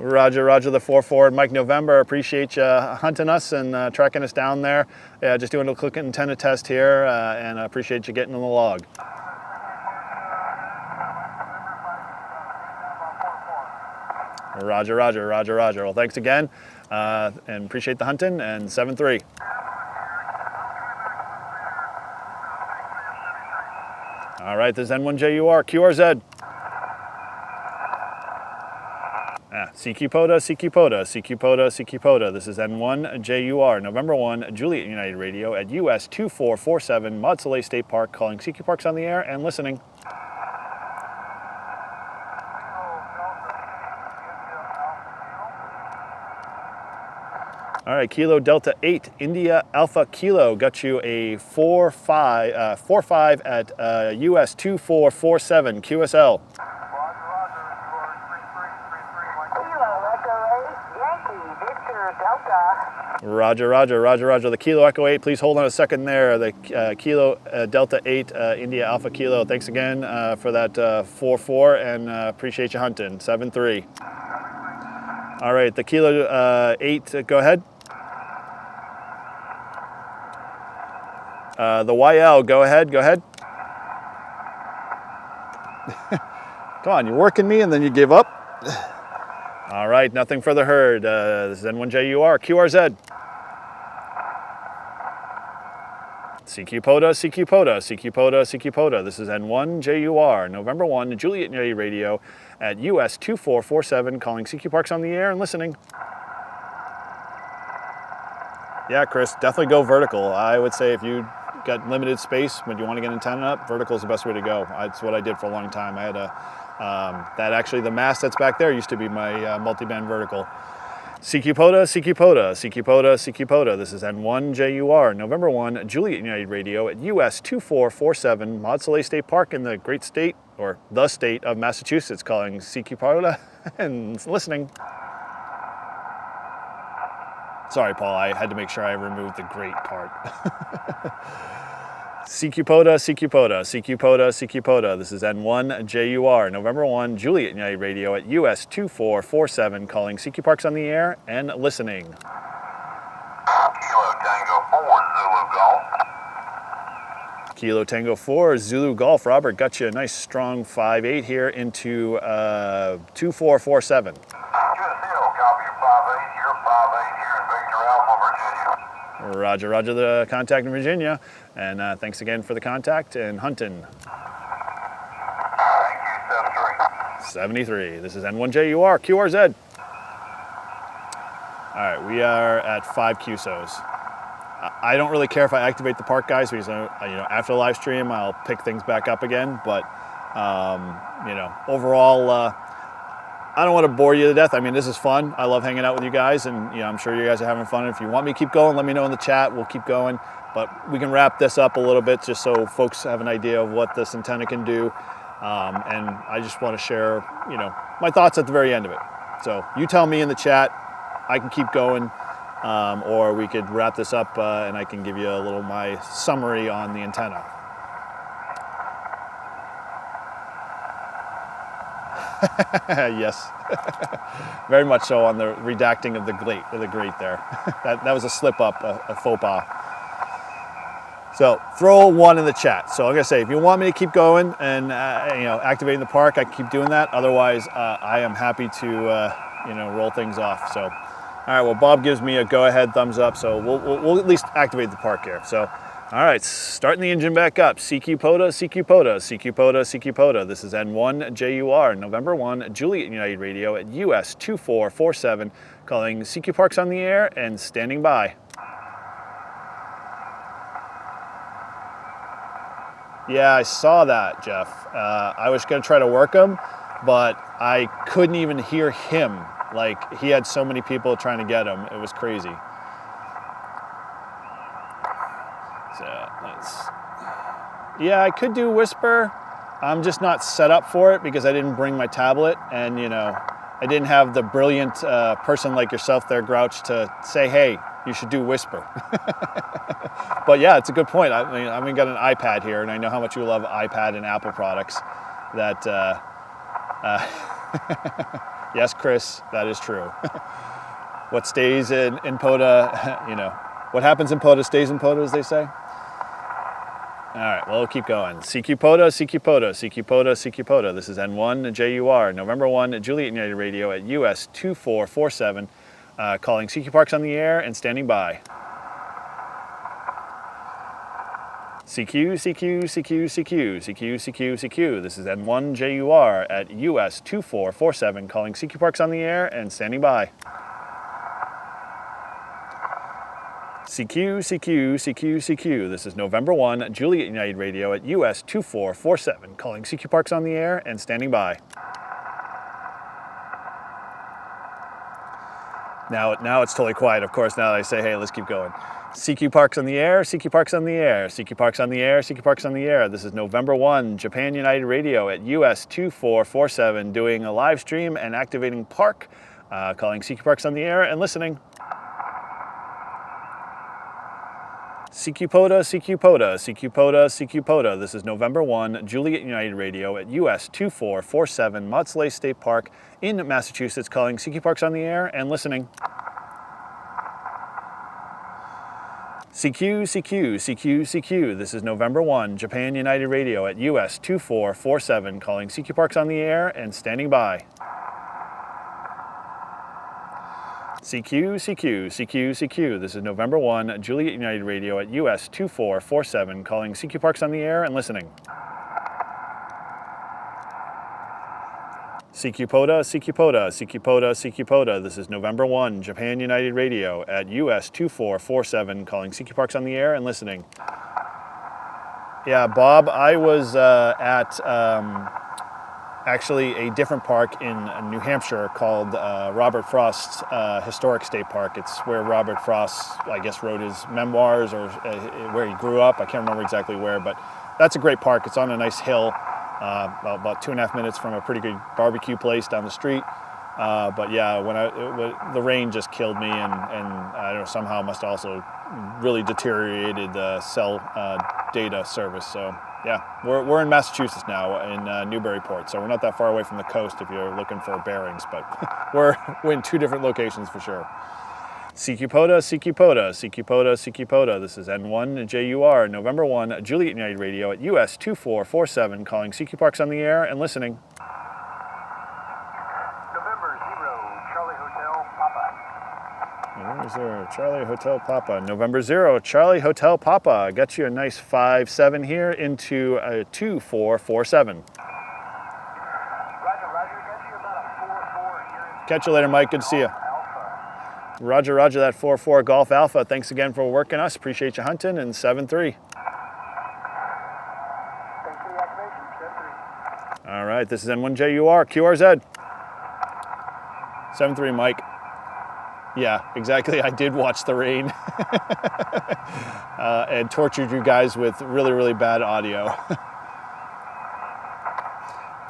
Roger, Roger, the 4-4, Mike November. Appreciate you hunting us and tracking us down there. Yeah, just doing a quick antenna test here, and I appreciate you getting on the log. Roger, Roger, Roger, Roger. Well, thanks again, and appreciate the hunting, and 7-3. All right, this is N0APX, QRZ. CQ POTA, CQ POTA, CQ POTA, CQ POTA. This is N0APX, November 1, Juliet United Radio at US 2447, Mod Soleil State Park, calling CQ Parks on the air and listening. All right, Kilo Delta 8, India Alpha Kilo, got you a 4-5 at US 2447 QSL. Kilo Echo 8, Yankee, Victor Delta. Roger, roger, roger, roger. The Kilo Echo 8, please hold on a second there. The Kilo Delta 8, India Alpha Kilo. Thanks again for that 4-4, and appreciate you hunting. 7-3. All right, the Kilo 8, go ahead. The YL, go ahead, go ahead. Come on, you're working me and then you give up. All right, nothing further heard. This is N1JUR, QRZ. CQ POTA, CQ POTA, CQ POTA, CQ POTA. This is N1JUR, November 1, Juliet Yankee Radio at US 2447, calling CQ Parks on the air and listening. Yeah, Chris, definitely go vertical. I would say if you got limited space, when you want to get an antenna up, vertical is the best way to go. That's what I did for a long time. I had the mast that's back there used to be my multi-band vertical. CQ POTA, CQ POTA, CQ POTA, CQ POTA. This is N1JUR, November 1, Juliet United Radio at US 2447, Mod Soleil State Park in the great state, or the state of Massachusetts, calling CQ POTA and listening. Sorry, Paul, I had to make sure I removed the great part. CQ POTA, CQ POTA, CQ POTA, CQ POTA. This is N1JUR, November 1, Juliet United Radio at US 2447, calling CQ Parks on the air and listening. Kilo Tango 4, Zulu Golf. Kilo Tango 4, Zulu Golf. Robert, got you a nice strong 5-8 here into 2447. Copy of 5-8, you're 5-8 here in Victor Alpha, Virginia. Roger, roger, the contact in Virginia. And thanks again for the contact and hunting. Thank you, 73. This is N1JUR, QRZ. All right, we are at 5 QSOs. I don't really care if I activate the park, guys, because after the live stream, I'll pick things back up again. But overall, I don't want to bore you to death. I mean, this is fun. I love hanging out with you guys, and I'm sure you guys are having fun. If you want me to keep going, let me know in the chat. We'll keep going. But we can wrap this up a little bit just so folks have an idea of what this antenna can do. And I just want to share, my thoughts at the very end of it. So you tell me in the chat. I can keep going, or we could wrap this up and I can give you a little my summary on the antenna. Yes, very much so on the redacting of the grate there. that was a slip up, a faux pas. So throw 1 in the chat. So I'm gonna say, if you want me to keep going and activating the park, I can keep doing that. Otherwise, I am happy to roll things off. So, all right. Well, Bob gives me a go-ahead thumbs up. So we'll at least activate the park here. So, all right, starting the engine back up. CQ POTA, CQ POTA, CQ POTA, CQ POTA. This is N1JUR, November 1, Juliet United Radio at US 2447, calling CQ Parks on the air and standing by. Yeah, I saw that, Jeff. I was going to try to work him, but I couldn't even hear him. Like, he had so many people trying to get him. It was crazy. So, yeah, I could do whisper. I'm just not set up for it because I didn't bring my tablet, and I didn't have the brilliant person like yourself there, Grouch, to say, hey, you should do whisper. But yeah, it's a good point. I mean, I've got an iPad here, and I know how much you love iPad and Apple products. That, yes, Chris, that is true. What stays in POTA, what happens in POTA stays in POTA, as they say. All right, well, we'll keep going. CQ POTA, CQ POTA, CQ POTA, CQ POTA. This is N1JUR, November 1, Juliet United Radio at US 2447, calling CQ Parks on the air and standing by. CQ, CQ, CQ, CQ, CQ, CQ, CQ. This is N1JUR at US 2447, calling CQ Parks on the air and standing by. CQ, CQ, CQ, CQ. This is November 1, Juliet United Radio at US 2447, calling CQ Parks on the air and standing by. Now it's totally quiet, of course, now that I say, hey, let's keep going. CQ Parks on the air, CQ Parks on the air, CQ Parks on the air, CQ Parks on the air. This is November 1, Japan United Radio at US 2447, doing a live stream and activating park, calling CQ Parks on the air and listening. CQ POTA, CQ POTA, CQ POTA, CQ POTA. This is November 1, Juliet United Radio at US 2447 Maudslay State Park in Massachusetts, calling CQ Parks on the air and listening. CQ, CQ, CQ, CQ. This is November 1, Japan United Radio at US 2447, calling CQ Parks on the air and standing by. CQ, CQ, CQ, CQ. This is November 1, Juliet United Radio at US 2447, calling CQ Parks on the air and listening. CQ POTA, CQ POTA, CQ POTA, CQ POTA. This is November 1, Japan United Radio at US 2447, calling CQ Parks on the air and listening. Yeah, Bob, I was at actually a different park in New Hampshire called Robert Frost's Historic State Park. It's where Robert Frost, I guess, wrote his memoirs, or where he grew up. I can't remember exactly where, but that's a great park. It's on a nice hill, about 2.5 minutes from a pretty good barbecue place down the street. But yeah, the rain just killed me, and I don't know, somehow must have also really deteriorated the cell data service. So yeah, we're in Massachusetts now, in Newburyport, so we're not that far away from the coast if you're looking for bearings, but we're in two different locations for sure. CQ POTA, CQ POTA, CQ POTA, CQ POTA. This is N0APX, November 1, Juliet United Radio at US 2447, calling CQ Parks on the air and listening. November 0, Charlie Hotel, Papa. November 0, Charlie Hotel Papa. November 0, Charlie Hotel Papa. Got you a nice 5-7 here into a 2447. Roger, got you about a 4-4 here. Catch you later, Mike. Good to see you. Alpha. Roger, roger, that 4-4 Golf Alpha. Thanks again for working us. Appreciate you hunting. And 7-3. Thanks for the activation, 7-3. All right, this is N0APX, QRZ. 7-3, Mike. Yeah, exactly. I did watch the rain and tortured you guys with really, really bad audio.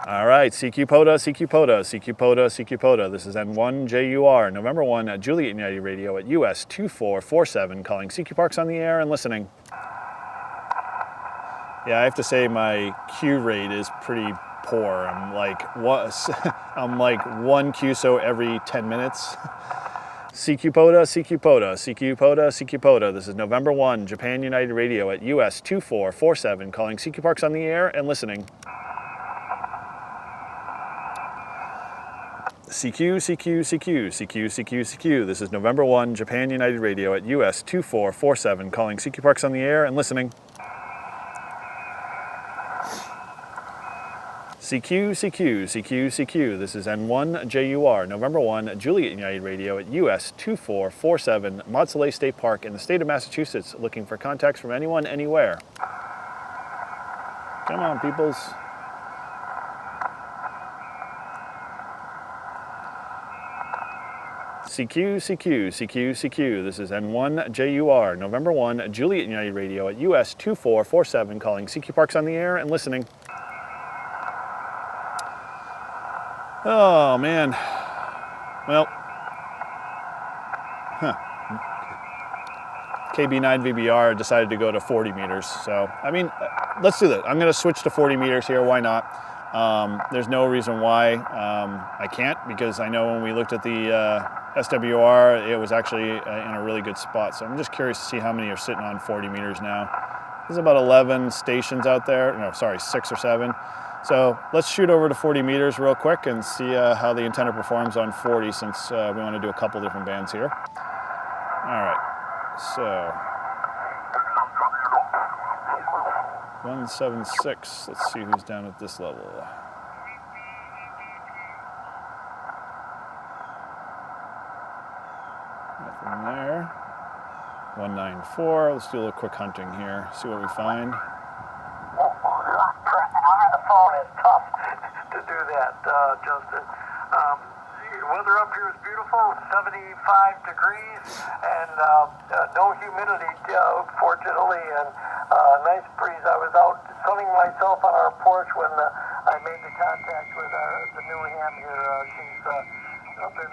All right, CQ POTA, CQ POTA, CQ POTA, CQ POTA. This is N0APX, November 1, Juliet United Radio at US 2447, calling CQ Parks on the air and listening. Yeah, I have to say my Q rate is pretty poor. I'm like 1 QSO every 10 minutes. CQ POTA, CQ POTA, CQ POTA, CQ POTA. This is November 1, Japan United Radio at US 2447, calling CQ Parks on the air and listening. CQ, CQ, CQ, CQ, CQ, CQ. This is November 1, Japan United Radio at US 2447, calling CQ Parks on the air and listening. CQ, CQ, CQ, CQ. This is N0APX, November 1, Juliet United Radio at US 2447 Maudslay State Park in the state of Massachusetts, looking for contacts from anyone, anywhere. Come on, peoples. CQ, CQ, CQ, CQ. This is N0APX, November 1, Juliet United Radio at US 2447, calling CQ Parks on the air and listening. Oh, man. Well, KB9VBR decided to go to 40 meters. So, I mean, let's do that. I'm going to switch to 40 meters here. Why not? There's no reason why I can't, because I know when we looked at the SWR, it was actually in a really good spot. So I'm just curious to see how many are sitting on 40 meters now. There's about 11 stations out there. No, sorry, 6 or 7. So let's shoot over to 40 meters real quick and see how the antenna performs on 40, since we want to do a couple different bands here. All right, so 176, let's see who's down at this level. Nothing there. 194, let's do a little quick hunting here, see what we find. Over the phone is tough to do that, Justin. The weather up here is beautiful, 75 degrees, and no humidity, fortunately, and nice breeze. I was out sunning myself on our porch when I made the contact with the new ham here. She's up in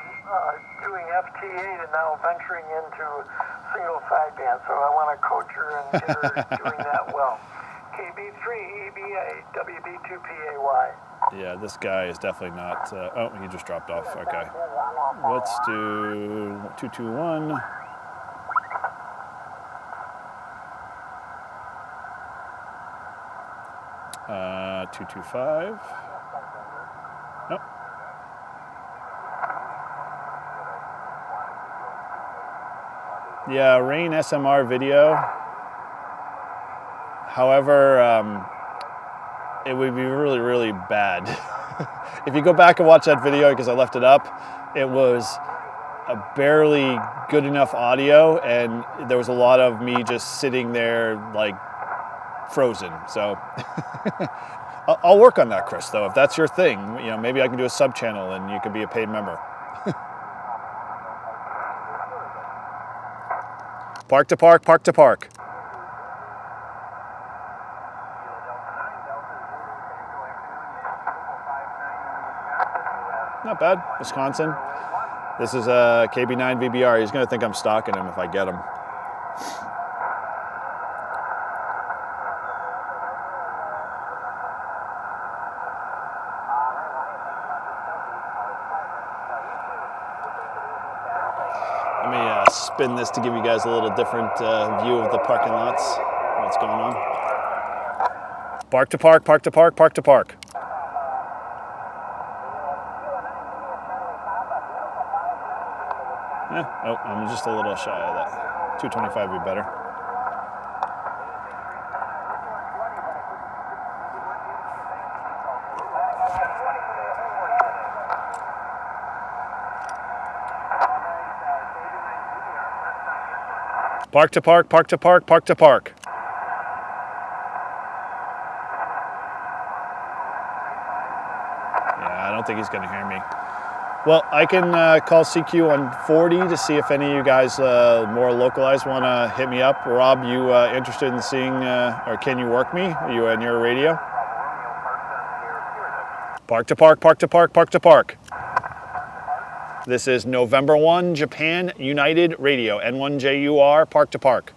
doing FT8 and now venturing into single sideband, so I want to coach her and get her doing that well. KB3EBA, WB2PAY. Yeah, this guy is definitely not. Oh, he just dropped off. Okay. Let's do 221. 225. Nope. Yeah, rain SMR video. However, it would be really, really bad. If you go back and watch that video, because I left it up, it was a barely good enough audio, and there was a lot of me just sitting there like frozen. So I'll work on that, Chris, though. If that's your thing, you know, maybe I can do a sub channel and you can be a paid member. Park to park, park to park. Not bad, Wisconsin. This is a KB9 VBR. He's gonna think I'm stalking him if I get him. Let me spin this to give you guys a little different view of the parking lots. What's going on? Park to park, park to park, park to park. Yeah, oh, I'm just a little shy of that. 225 would be better. Park to park, park to park, park to park. Yeah, I don't think he's going to hear me. Well, I can call CQ on 40 to see if any of you guys more localized want to hit me up. Rob, you interested in seeing, or can you work me? Are you on your radio? Park to park, park to park, park to park. This is November 1, Japan United Radio, N1JUR, park to park.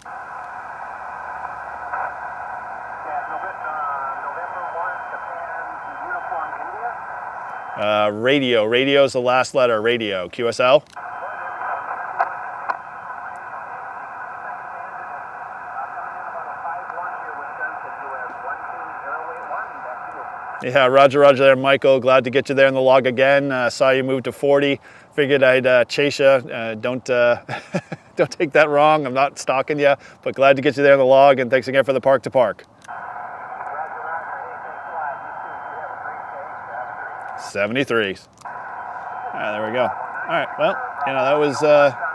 Radio. Radio is the last letter. Radio. QSL. Yeah, roger, roger there, Michael. Glad to get you there in the log again. Saw you move to 40. Figured I'd chase you. Don't don't take that wrong. I'm not stalking you, but glad to get you there in the log. And thanks again for the park to park. 73s. All right, there we go. All right, well, you know, that was,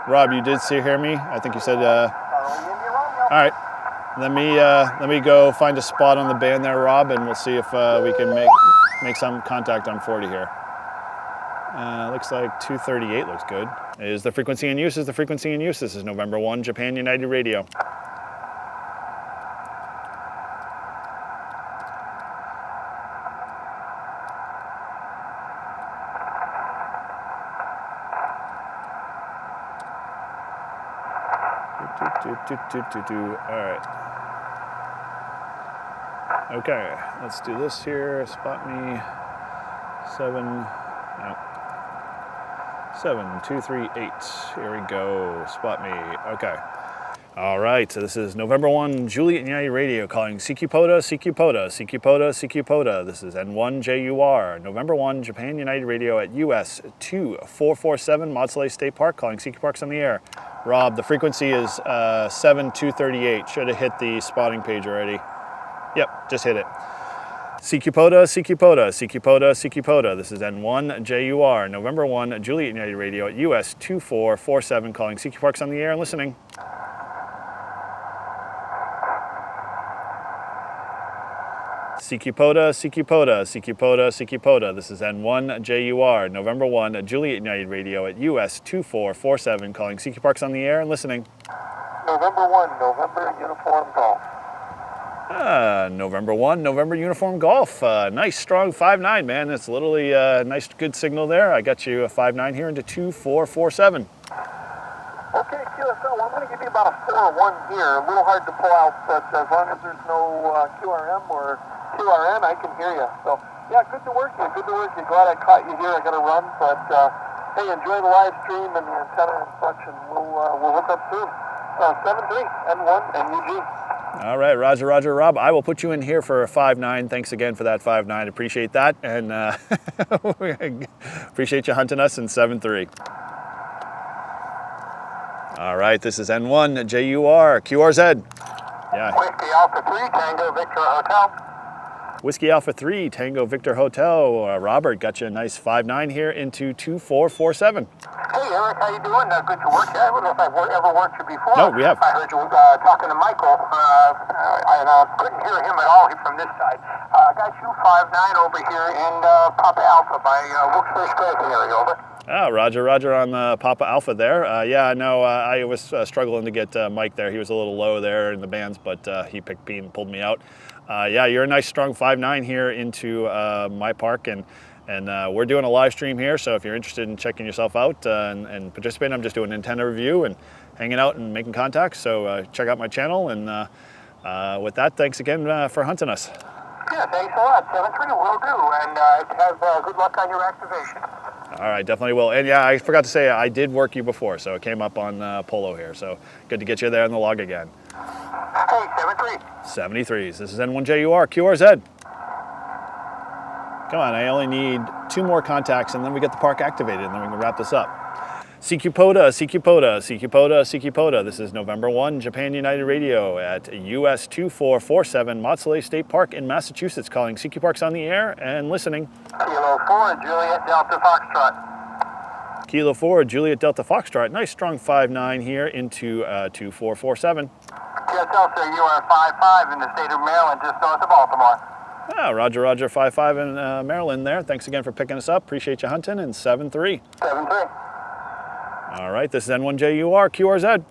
Rob, you did hear me. I think you said, all right, let me go find a spot on the band there, Rob, and we'll see if we can make some contact on 40 here. Looks like 238 looks good. Is the frequency in use? Is the frequency in use? This is November 1, Japan United Radio. All right. Okay, let's do this here. Spot me. 7238. Here we go. Spot me. Okay. All right. So this is November 1, Juliet United Radio calling CQ POTA, CQ POTA, CQ POTA, CQ POTA. This is N1JUR. November 1, Japan United Radio at US 2447 Maud Soleil State Park calling CQ Parks on the air. Rob, the frequency is 7238. Should have hit the spotting page already. Yep, just hit it. CQ POTA, CQ POTA, CQ POTA, CQ POTA. This is N1JUR, November 1, Juliet United Radio at US 2447 calling CQ Parks on the air and listening. CQ POTA, CQ POTA, CQ POTA, CQ POTA. This is N1JUR, November 1, Juliet United Radio at US 2447 calling CQ Parks on the air and listening. November 1, November Uniform Golf. November 1, November Uniform Golf. Nice, strong 5.9, man. It's literally a nice, good signal there. I got you a 5.9 here into 2447. Okay, QSL, I'm going to give you about a 4-1 here. A little hard to pull out, but as long as there's no QRM or QRN, I can hear you. So, yeah, good to work you. Good to work you. Glad I caught you here. I got to run, but hey, enjoy the live stream and the antenna and such, and we'll hook up soon. 7-3, N1, NUG. All right, Roger, Roger, Rob. I will put you in here for a 5-9. Thanks again for that 5-9. Appreciate that, and appreciate you hunting us in 7-3. All right, this is N1 JUR QRZ. Yeah. Whiskey Alpha 3, Tango Victor Hotel. Whiskey Alpha 3, Tango Victor Hotel. Robert, got you a nice 5-9 here into 2447. Hey Eric, how you doing? Good to work you. I don't know if I've ever worked you before. No, we have. I heard you talking to Michael, I couldn't hear him at all from this side. I got you 5-9 over here in Papa Alpha by Wilkes-Barre Scranton area, over. Oh, Roger, Roger on the Papa Alpha there. Yeah, no, I was struggling to get Mike there. He was a little low there in the bands, but he picked me and pulled me out. Yeah, you're a nice strong 5-9 here into my park, and we're doing a live stream here, so if you're interested in checking yourself out and participating, I'm just doing an antenna review and hanging out and making contacts, so check out my channel, and with that, thanks again for hunting us. Yeah, thanks a lot. 7-3 will do, and have good luck on your activation. All right, definitely will. And yeah, I forgot to say, I did work you before, so it came up on Polo here, so good to get you there in the log again. Hey, 7-3. 73s. This is N1JUR QRZ. Come on, I only need 2 more contacts and then we get the park activated and then we can wrap this up. CQ POTA, CQ POTA, CQ POTA, CQ POTA. This is November 1, Japan United Radio at US 2447 Matsue State Park in Massachusetts, calling CQ Parks on the air and listening. Kilo 4, Juliet Delta Foxtrot. Kilo 4, Juliet Delta Foxtrot. Nice strong 5-9 here into 2447. QSL, sir, you are 5-5 in the state of Maryland, just north of Baltimore. Ah, Roger, Roger, 5-5 in Maryland there. Thanks again for picking us up. Appreciate you hunting, and 7-3. 7-3. All right, this is N1JUR QRZ.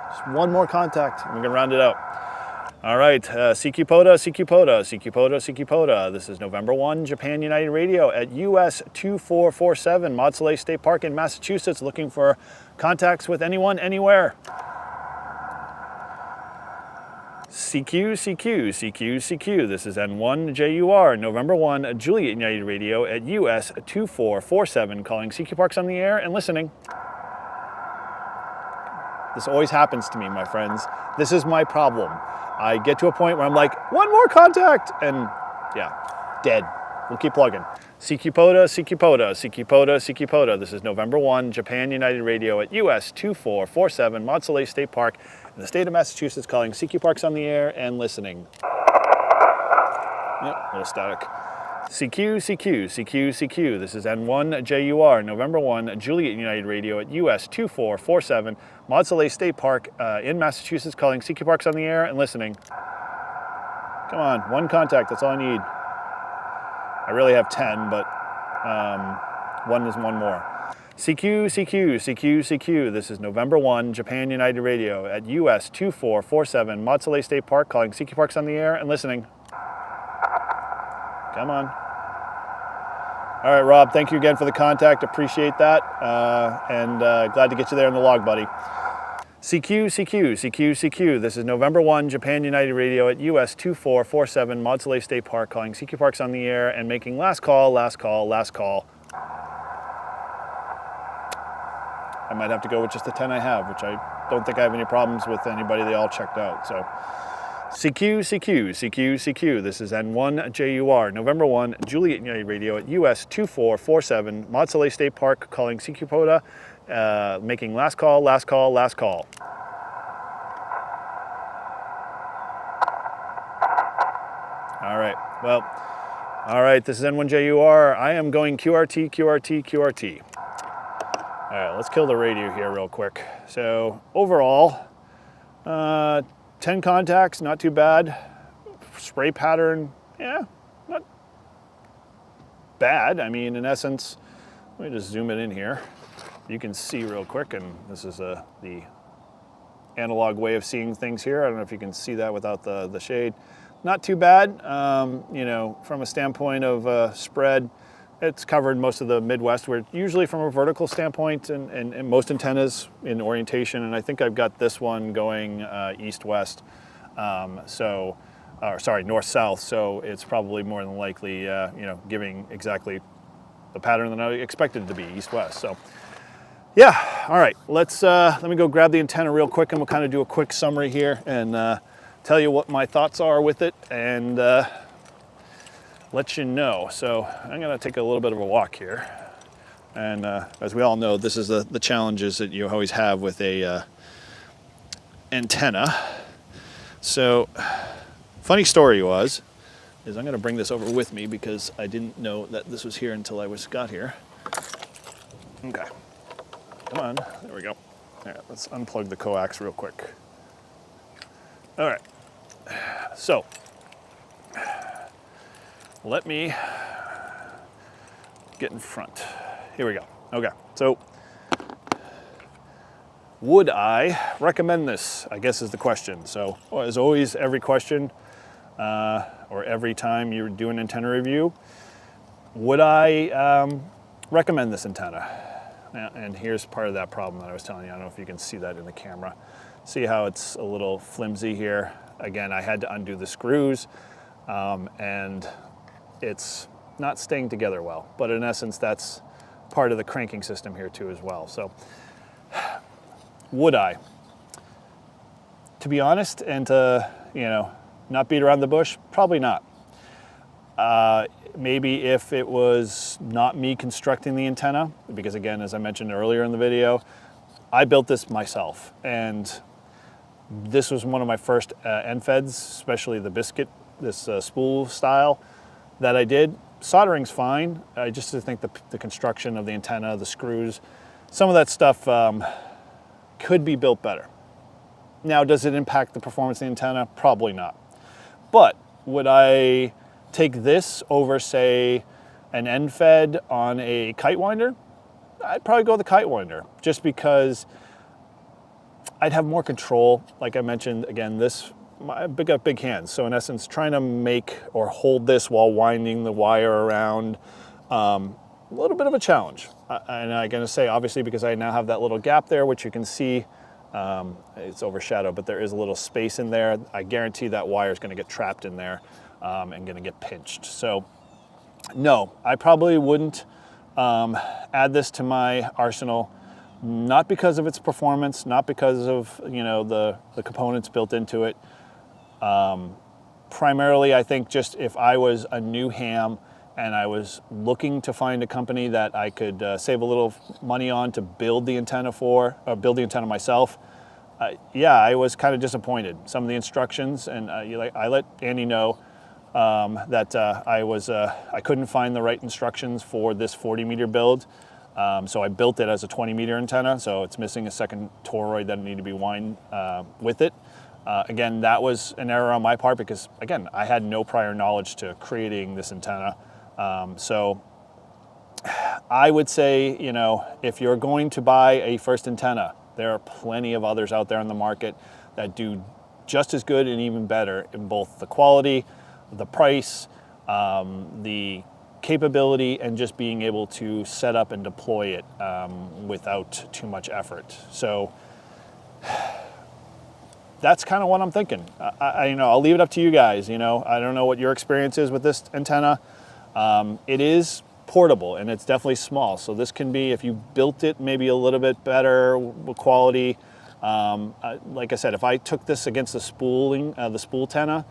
Just one more contact, and we can round it out. All right, CQ POTA, CQ POTA, CQ POTA, CQ POTA. This is November 1, Japan United Radio at US 2447 Matsue State Park in Massachusetts, looking for contacts with anyone, anywhere. CQ, CQ, CQ, CQ. This is N1JUR, November 1, Juliet United Radio at US 2447, calling CQ Parks on the air and listening. This always happens to me, my friends. This is my problem. I get to a point where I'm like, one more contact, and yeah, dead. We'll keep plugging. CQ POTA, CQ POTA, CQ POTA, CQ POTA. This is November 1, Japan United Radio at US 2447 Matsue State Park in the state of Massachusetts, calling CQ Parks on the air and listening. Yep, a little static. CQ, CQ, CQ, CQ. This is N1JUR, November 1, Juliet United Radio at US 2447 Matsue State Park in Massachusetts, calling CQ Parks on the air and listening. Come on, one contact, that's all I need. I really have 10, but one is one more. CQ, CQ, CQ, CQ. This is November 1, Japan United Radio at US 2447 Matsue State Park, calling CQ Parks on the air and listening. Come on. All right, Rob, thank you again for the contact. Appreciate that. And glad to get you there in the log, buddy. CQ, CQ, CQ, CQ. This is November 1, Japan United Radio at US 2447 Matsue State Park, calling CQ Parks on the air and making last call, last call, last call. I might have to go with just the 10 I have, which I don't think I have any problems with anybody. They all checked out, so. CQ, CQ, CQ, CQ. This is N1JUR, November 1, Juliet United Radio at US 2447 Matsue State Park, calling CQ POTA, making last call, last call, last call. All right, well, all right, this is N1JUR. I am going QRT, QRT, QRT. All right, let's kill the radio here real quick. So overall, 10 contacts, not too bad. Spray pattern, yeah, not bad. I mean, in essence, let me just zoom it in here. You can see real quick, and this is the analog way of seeing things here. I don't know if you can see that without the shade. Not too bad, you know, from a standpoint of spread. it's covered most of the Midwest. We're usually from a vertical standpoint and most antennas in orientation, and I think I've got this one going east-west, sorry, north-south, so it's probably more than likely, giving exactly the pattern that I expected it to be, east-west. So yeah, all right, let me go grab the antenna real quick and we'll kind of do a quick summary here and tell you what my thoughts are with it and let you know. So I'm gonna take a little bit of a walk here. And as we all know, this is the challenges that you always have with a antenna. So funny story is I'm gonna bring this over with me because I didn't know that this was here until I got here. Okay, come on, there we go. All right, let's unplug the coax real quick. All right, so let me get in front. Here we go. Okay, so would I recommend this, I guess is the question. So as always, every question or every time you do an antenna review, would I recommend this antenna? And here's part of that problem that I was telling you. I don't know if you can see that in the camera. See how it's a little flimsy here? Again, I had to undo the screws and it's not staying together well. But in essence, that's part of the cranking system here too as well. So would I? To be honest and to, not beat around the bush, probably not. Maybe if it was not me constructing the antenna, because again, as I mentioned earlier in the video, I built this myself. And this was one of my first NFEDs, especially the biscuit, this spool style that I did. Soldering's fine. I just think the construction of the antenna, the screws, some of that stuff could be built better. Now, does it impact the performance of the antenna? Probably not. But would I take this over, say, an NFED on a kite winder? I'd probably go with the kite winder, just because I'd have more control. Like I mentioned, again, I've got big hands. So in essence, trying to make or hold this while winding the wire around, a little bit of a challenge. And I'm gonna say, obviously, because I now have that little gap there, which you can see, it's overshadowed, but there is a little space in there. I guarantee that wire is gonna get trapped in there and gonna get pinched. So no, I probably wouldn't add this to my arsenal. Not because of its performance, not because of the components built into it. Primarily, I think just if I was a new ham and I was looking to find a company that I could save a little money on to build the antenna for, or build the antenna myself, yeah, I was kind of disappointed. Some of the instructions, and I let Andy know that I couldn't find the right instructions for this 40-meter build. So I built it as a 20-meter antenna, so it's missing a second toroid that needed to be wind with it. Again, that was an error on my part because, again, I had no prior knowledge to creating this antenna. So I would say, if you're going to buy a first antenna, there are plenty of others out there on the market that do just as good and even better in both the quality, the price, the capability, and just being able to set up and deploy it without too much effort. So that's kind of what I'm thinking. I'll leave it up to you guys. I don't know what your experience is with this antenna. It is portable and it's definitely small. So this can be, if you built it maybe a little bit better quality. Like I said, if I took this against the spool antenna,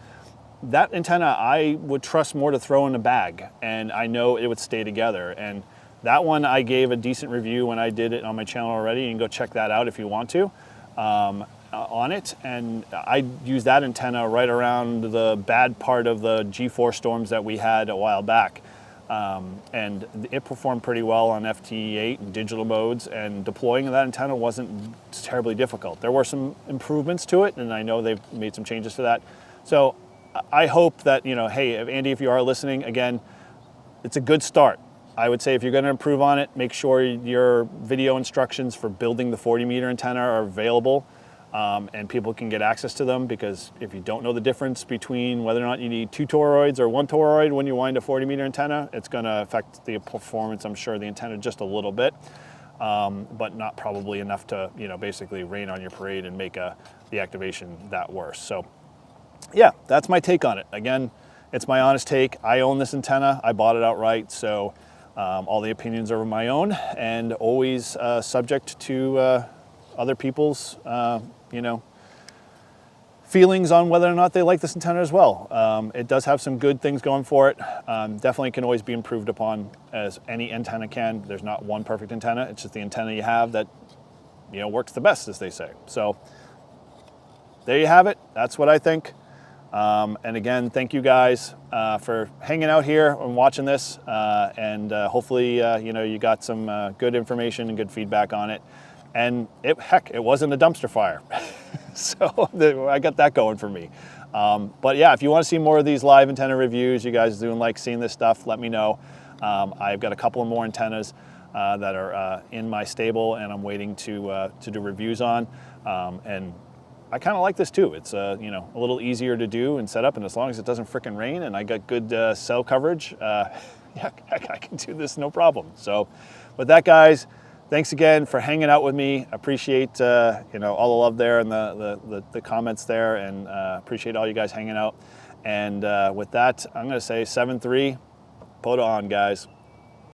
that antenna I would trust more to throw in a bag, and I know it would stay together. And that one I gave a decent review when I did it on my channel already. You can go check that out if you want to on it. And I used that antenna right around the bad part of the G4 storms that we had a while back. And it performed pretty well on FT8 and digital modes, and deploying that antenna wasn't terribly difficult. There were some improvements to it, and I know they've made some changes to that. So I hope that, hey, Andy, if you are listening, again, it's a good start. I would say if you're going to improve on it, make sure your video instructions for building the 40-meter antenna are available. and people can get access to them, because if you don't know the difference between whether or not you need 2 toroids or 1 toroid when you wind a 40-meter antenna, it's going to affect the performance, I'm sure, of the antenna just a little bit, but not probably enough to, you know, basically rain on your parade and make the activation that worse. So yeah, that's my take on it. Again, it's my honest take. I own this antenna. I bought it outright, so all the opinions are my own, and always subject to other people's, you know, feelings on whether or not they like this antenna as well. It does have some good things going for it. Definitely can always be improved upon, as any antenna can. There's not one perfect antenna. It's just the antenna you have that, you know, works the best, as they say. So there you have it. That's what I think. And again, thank you guys for hanging out here and watching this. And hopefully, you know, you got some good information and good feedback on it. And heck, it wasn't a dumpster fire. So I got that going for me. But yeah, if you want to see more of these live antenna reviews, you guys doing like seeing this stuff, let me know. I've got a couple of more antennas that are in my stable, and I'm waiting to do reviews on. And I kind of like this too. It's you know, a little easier to do and set up, and as long as it doesn't frickin' rain and I got good cell coverage, yeah, heck, I can do this no problem. So with that, guys, thanks again for hanging out with me. Appreciate you know, all the love there and the comments there, and appreciate all you guys hanging out. And with that, I'm going to say 7-3, put on, guys.